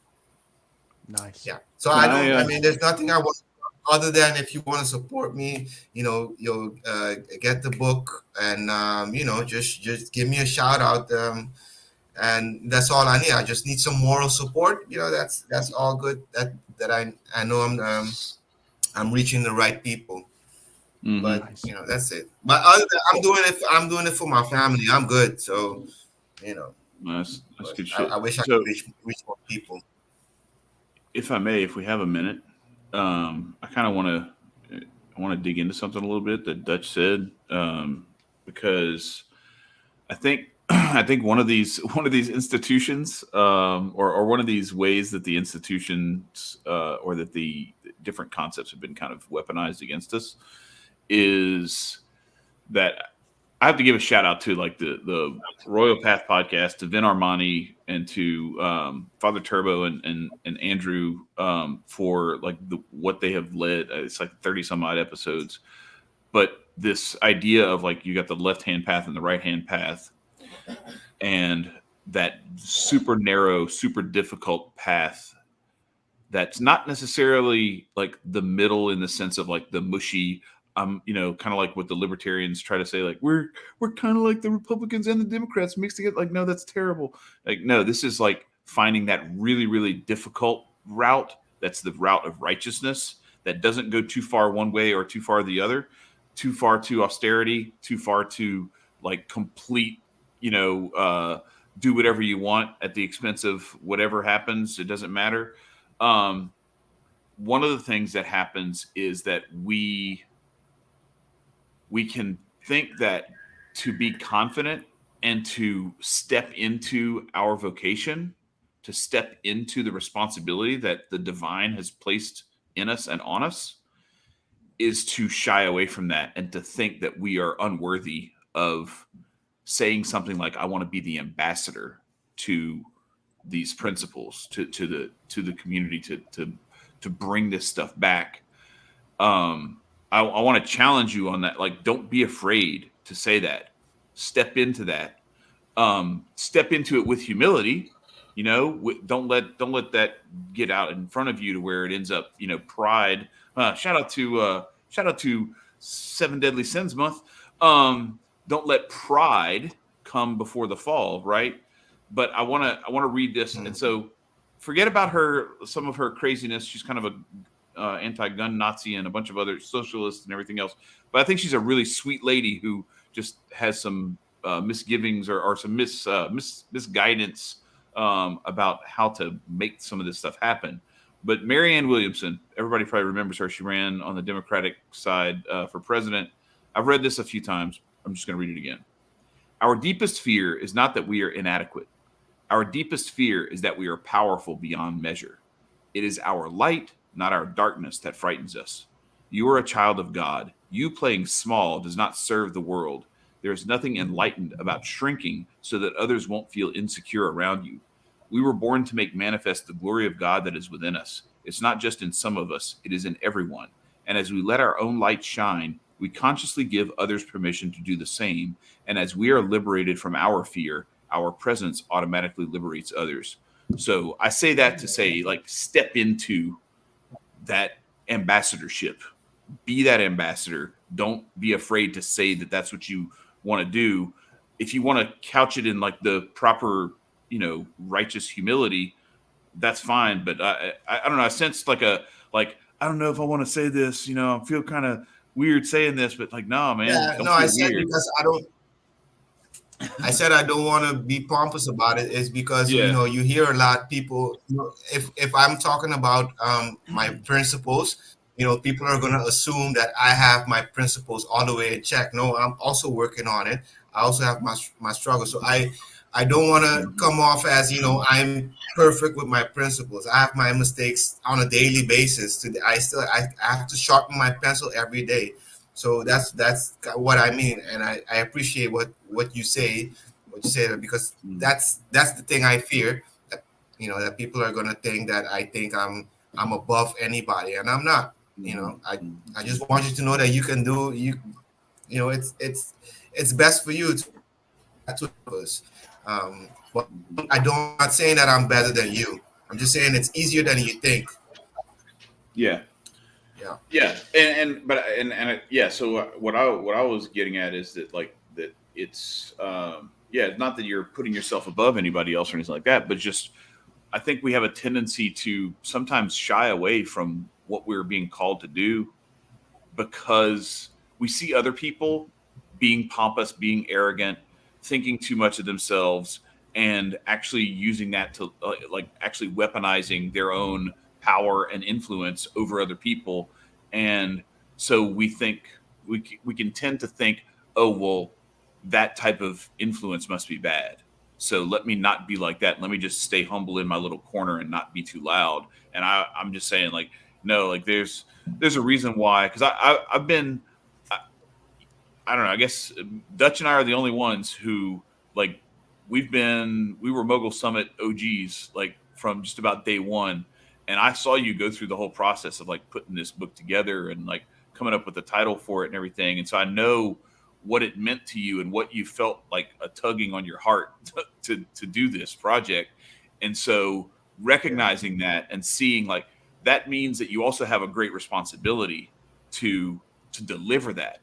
Nice. Yeah. So I mean, there's nothing I want other than, if you want to support me, you'll get the book, and just give me a shout out, and that's all I need. I just need some moral support. That's all good. That I know I'm reaching the right people. But that's it. But other than, I'm doing it for my family. I'm good. So that's good shit. I wish I could reach more people. If I may, if we have a minute, I kind of want to dig into something a little bit that Dutch said, because I think one of these institutions, or one of these ways that the institutions, or that the different concepts have been kind of weaponized against us, is that I have to give a shout out to like the Royal Path podcast, to Vin Armani, and to Father Turbo and Andrew, for like what they have led. It's like 30 some odd episodes, but this idea of like you got the left hand path and the right hand path, and that super narrow, super difficult path that's not necessarily like the middle in the sense of like the mushy, kind of like what the libertarians try to say, like we're kind of like the Republicans and the Democrats mixed together. Like, no, that's terrible. Like, no, this is like finding that really, really difficult route. That's the route of righteousness that doesn't go too far one way or too far the other, too far to austerity, too far to like complete, do whatever you want at the expense of whatever happens. It doesn't matter. One of the things that happens is that we can think that to be confident and to step into our vocation, to step into the responsibility that the divine has placed in us and on us, is to shy away from that and to think that we are unworthy of saying something like, I want to be the ambassador to these principles, to the community, to bring this stuff back. I want to challenge you on that. Like, don't be afraid to say that. Step into that. Step into it with humility. Don't let that get out in front of you to where it ends up, pride. Shout out to 7 Deadly Sins month. Don't let pride come before the fall, right? But I want to read this, and so forget about some of her craziness. She's kind of a anti-gun Nazi and a bunch of other socialists and everything else. But I think she's a really sweet lady who just has some misgivings or some misguidance about how to make some of this stuff happen. But Marianne Williamson, everybody probably remembers her. She ran on the Democratic side for president. I've read this a few times. I'm just going to read it again. Our deepest fear is not that we are inadequate. Our deepest fear is that we are powerful beyond measure. It is our light, not our darkness, that frightens us. You are a child of God. You playing small does not serve the world. There is nothing enlightened about shrinking so that others won't feel insecure around you. We were born to make manifest the glory of God that is within us. It's not just in some of us, it is in everyone. And as we let our own light shine, we consciously give others permission to do the same. And as we are liberated from our fear, our presence automatically liberates others. So I say that to say, like, step into that ambassadorship. Be that ambassador. Don't be afraid to say that that's what you want to do. If you want to couch it in like the proper, righteous humility, that's fine. But I don't know. I sense I don't know if I want to say this. I feel kind of weird saying this, but like, no, man. Yeah, don't no, feel I said weird. because I said I don't want to be pompous about it. Is because Yeah. you hear a lot of people. If I'm talking about my principles, people are going to assume that I have my principles all the way in check. No, I'm also working on it. I also have my struggle. So I don't want to come off as I'm perfect with my principles. I have my mistakes on a daily basis. I have to sharpen my pencil every day. So that's what I mean, and I appreciate what you say, because that's the thing I fear, that that people are gonna think that I think I'm above anybody, and I'm not. I just want you to know that you can do it's best for you to us. But I'm not saying that I'm better than you. I'm just saying it's easier than you think. Yeah. Yeah. So what I was getting at is that that it's not that you're putting yourself above anybody else or anything like that, but just I think we have a tendency to sometimes shy away from what we're being called to do because we see other people being pompous, being arrogant, thinking too much of themselves, and actually using that to actually weaponizing their own power and influence over other people. And so we think we can tend to think, oh, well, that type of influence must be bad. So let me not be like that. Let me just stay humble in my little corner and not be too loud. And I'm just saying, like, no, like there's a reason why. Because I've been, I don't know. I guess Dutch and I are the only ones who, like, we were Mogul Summit OGs, like, from just about day one. And I saw you go through the whole process of, like, putting this book together and, like, coming up with the title for it and everything. And so I know what it meant to you and what you felt like a tugging on your heart to do this project. And so recognizing that and seeing, like, that means that you also have a great responsibility to deliver that.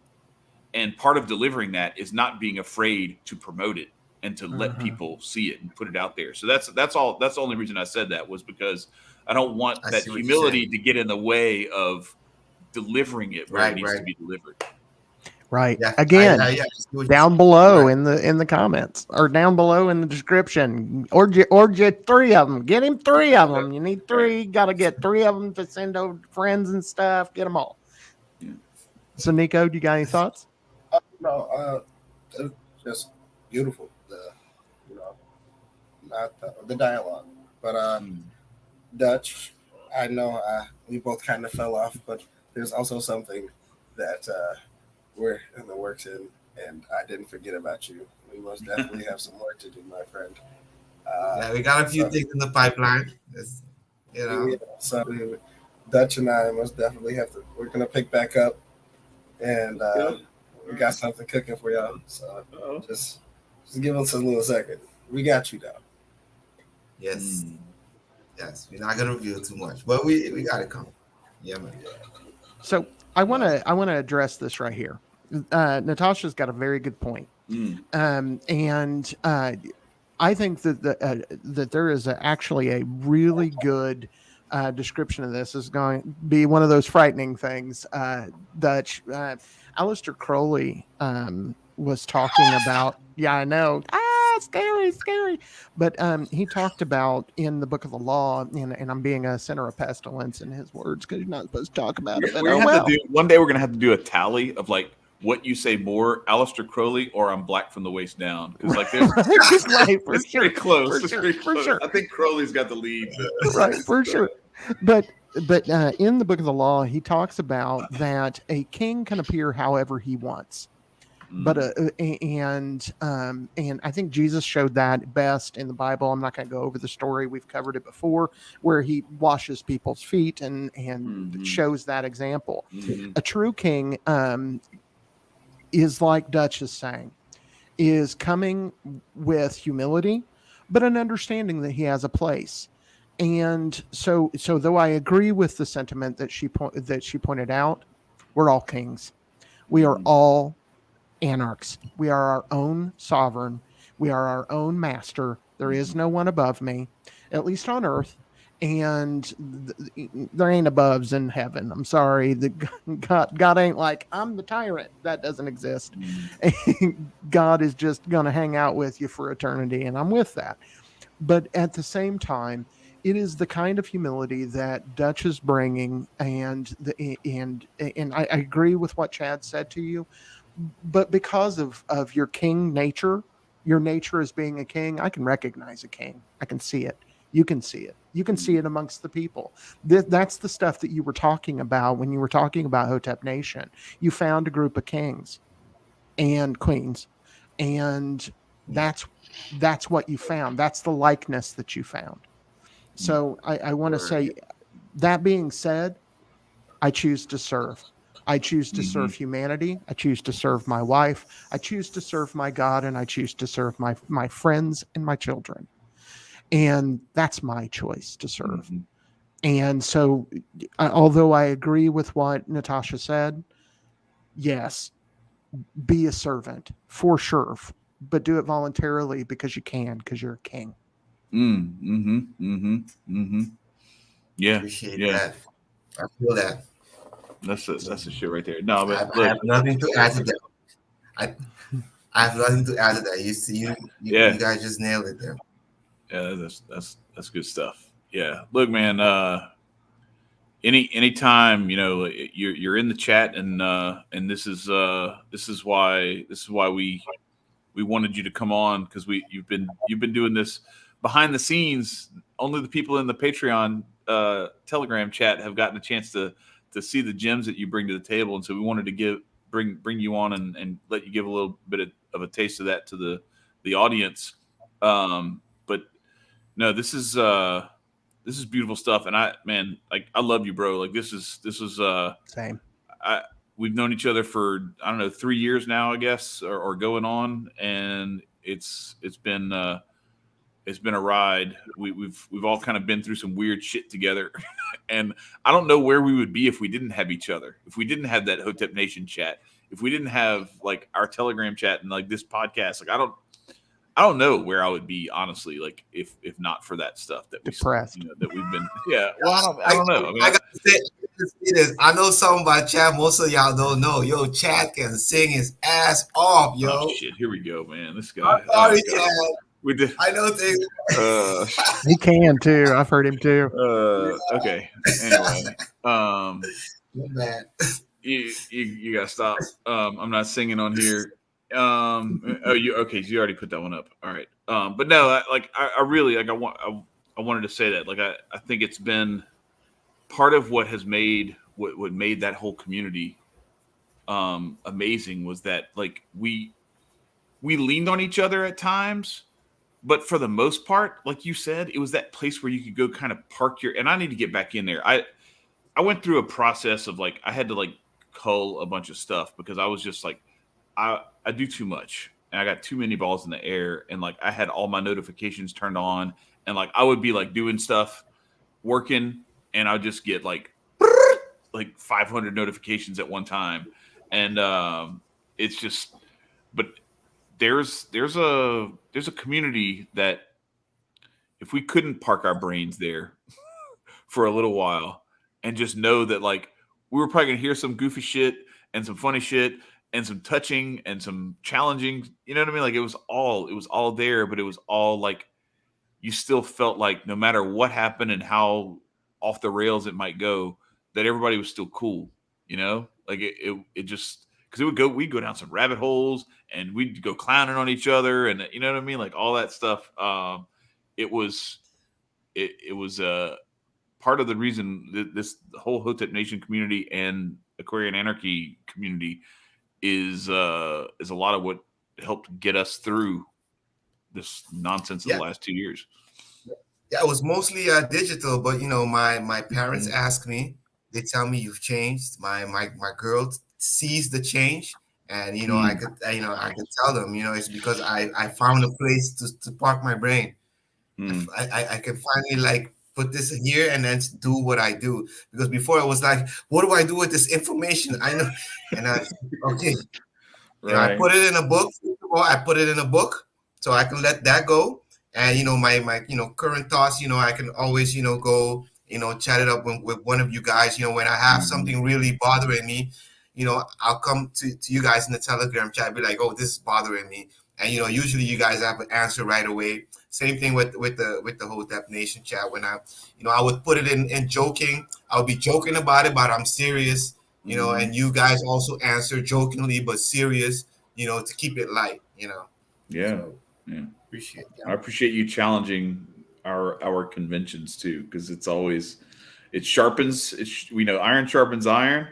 And part of delivering that is not being afraid to promote it and to let people see it and put it out there. So that's all. That's the only reason I said that, was because I don't want that humility to get in the way of delivering it where it needs to be delivered. Right. Yeah. Again, down below in the comments, or down below in the description, or just 3 of them. Get him 3 of them. You need 3. Right. Got to get 3 of them to send over to friends and stuff. Get them all. Yeah. So, Nicco, do you got any thoughts? No, just beautiful. Not the dialogue, but Dutch. I know we both kind of fell off, but there's also something that we're in the works in, and I didn't forget about you. We most definitely have some work to do, my friend. Yeah, we got a few things in the pipeline. Yeah, so Dutch and I most definitely we're gonna pick back up, and we got something cooking for y'all. So just give us a little second. We got you though. Yes. Yes. We're not gonna reveal too much, but we got it coming. Yeah, man. So I wanna address this right here. Natasha's got a very good point. And I think that there is actually a really good description of this. Is going to be one of those frightening things. Dutch, Aleister Crowley was talking about. Yeah, I know. Scary. But he talked about in the Book of the Law, and I'm being a center of pestilence in his words because you're not supposed to talk about it. But one day we're going to have to do a tally of, like, what you say more, Aleister Crowley or I'm Black from the waist down? Because, like, there's it's pretty close. For sure. I think Crowley's got the lead. Right, for sure. But in the Book of the Law, he talks about that a king can appear however he wants. But and I think Jesus showed that best in the Bible. I'm not going to go over the story. We've covered it before, where he washes people's feet and shows that example. A true king is, like Dutch is saying, is coming with humility, but an understanding that he has a place. And so though I agree with the sentiment that she pointed out, we're all kings. We are all anarchs. We are our own sovereign. We are our own master. There is no one above me, at least on earth. And there ain't aboves in heaven. I'm sorry. God ain't like, I'm the tyrant. That doesn't exist. God is just going to hang out with you for eternity. And I'm with that. But at the same time, it is the kind of humility that Dutch is bringing. And I agree with what Chad said to you. But because of your king nature, your nature as being a king, I can recognize a king. I can see it. You can see it. You can see it amongst the people. That's the stuff that you were talking about when you were talking about Hotep Nation. You found a group of kings and queens, and that's what you found. That's the likeness that you found. So I want to say, that being said, I choose to serve. I choose to serve humanity. I choose to serve my wife. I choose to serve my God, and I choose to serve my friends and my children. And that's my choice to serve. And so, although I agree with what Natasha said, yes, be a servant for sure, but do it voluntarily because you can, because you're a king. Yeah. Appreciate that. I feel that. That's a shit right there. No, but I have nothing to add to that. I have nothing to add to that. You see, you guys just nailed it there. Yeah, that's good stuff. Yeah, look, man. Anytime you're in the chat, and this is why we we wanted you to come on because you've been doing this behind the scenes. Only the people in the Patreon Telegram chat have gotten a chance to see the gems that you bring to the table, and so we wanted to bring you on and let you give a little bit of a taste of that to the audience. But no, this is beautiful stuff, and I love you, bro. Like this is same. We've known each other for, I don't know, 3 years now, I guess, or going on, and it's been a ride. We've all kind of been through some weird shit together, and I don't know where we would be if we didn't have each other, if we didn't have that Hotep Nation chat, if we didn't have like our Telegram chat and like this podcast. Like I don't know where I would be, honestly, like if not for that stuff that depressed, that we've been. Yeah, well, I don't know. I mean, I gotta say this. I know something about Chad. Most of y'all don't know. Yo, Chad can sing his ass off, yo. Oh shit! Here we go, man. This guy. I'm sorry, Chad. We did. I know things. He can too. I've heard him too. Okay. Anyway, Man. you gotta stop. I'm not singing on here. You okay? So you already put that one up. All right. But no, I really like. I wanted to say that. Like I think it's been part of what has made what made that whole community amazing was that like we leaned on each other at times, but for the most part, like you said, it was that place where you could go kind of park your. And I need to get back in there. I went through a process of like I had to like cull a bunch of stuff because I was just like I do too much and I got too many balls in the air, and like I had all my notifications turned on, and like I would be like doing stuff, working, and I'd just get like 500 notifications at one time, and it's just. But there's a community that if we couldn't park our brains there for a little while and just know that like we were probably gonna hear some goofy shit and some funny shit and some touching and some challenging, you know what I mean? Like it was all there, but it was all like you still felt like no matter what happened and how off the rails it might go, that everybody was still cool, you know? Like it just because we'd go down some rabbit holes and we'd go clowning on each other and you know what I mean? Like all that stuff. It was part of the reason that this whole Hotep Nation community and Aquarian Anarchy community is a lot of what helped get us through this nonsense of the last 2 years. Yeah, it was mostly digital, but you know, my parents ask me, they tell me you've changed. My girl sees the change, and you know, I can tell them, you know, it's because I found a place to park my brain. I can finally like put this here and then do what I do, because before I was like, what do I do with this information? I know, and okay, you know, I put it in a book. Well, I put it in a book so I can let that go. And you know, my you know, current thoughts, you know, I can always, you know, go, you know, chat it up with one of you guys. You know, when I have something really bothering me, you know, I'll come to you guys in the Telegram chat, be like, oh, this is bothering me. And you know, usually you guys have an answer right away. Same thing with the Hotep Nation chat. When I would put it in joking, I would be joking about it, but I'm serious, you know, and you guys also answer jokingly but serious, you know, to keep it light, you know. Yeah. So, yeah. Appreciate that. I appreciate you challenging our conventions too, because it sharpens. We know iron sharpens iron,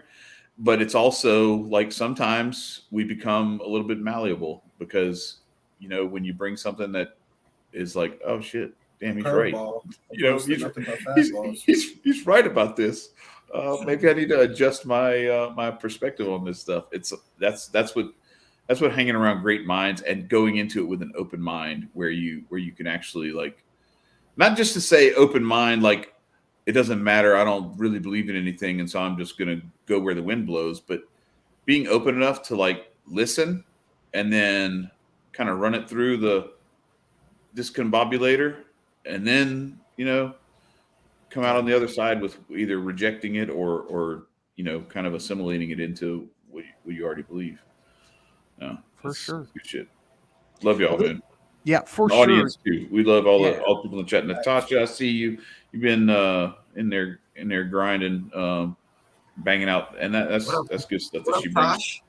but it's also like sometimes we become a little bit malleable because, you know, when you bring something that is like, oh shit, damn, he's right. You know, he's right about this. Maybe I need to adjust my my perspective on this stuff. That's what hanging around great minds and going into it with an open mind, where you can actually like, not just to say open mind, like it doesn't matter, I don't really believe in anything, and so I'm just gonna go where the wind blows, but being open enough to like listen and then kind of run it through the discombobulator, and then, you know, come out on the other side with either rejecting it or you know, kind of assimilating it into what you already believe. No, for sure. Good shit. Love y'all, man. Yeah, for sure. Audience too. We love all the people in the chat. Natasha, I see you. You've been in there grinding, banging out, and that's good stuff that she brings.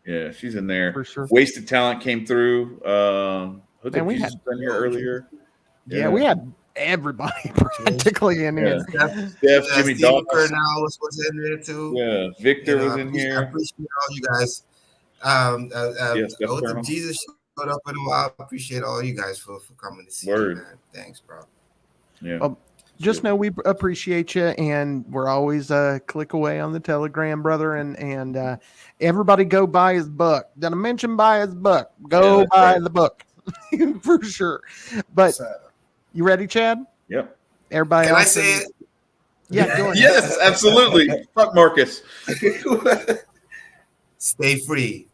Yeah, she's in there. For sure. Wasted Talent came through. Man, we Jesus had been here earlier. Yeah, we had everybody practically in here. Steph, Jimmy Stephen Dawes. Cornell was in there too. Yeah, Victor was in I here. appreciate all you guys. Steph Colonel. Jesus showed up in a while. I appreciate all you guys for coming to see Word. me, man. Thanks, bro. Yeah. Well, just know we appreciate you, and we're always a click away on the Telegram, brother. And everybody go buy his book. Did I mention buy his book? Go buy the book for sure. But you ready, Chad? Yep. Everybody Can else I say it? Yeah, go ahead. Yes, absolutely. Fuck Marcus. Stay free.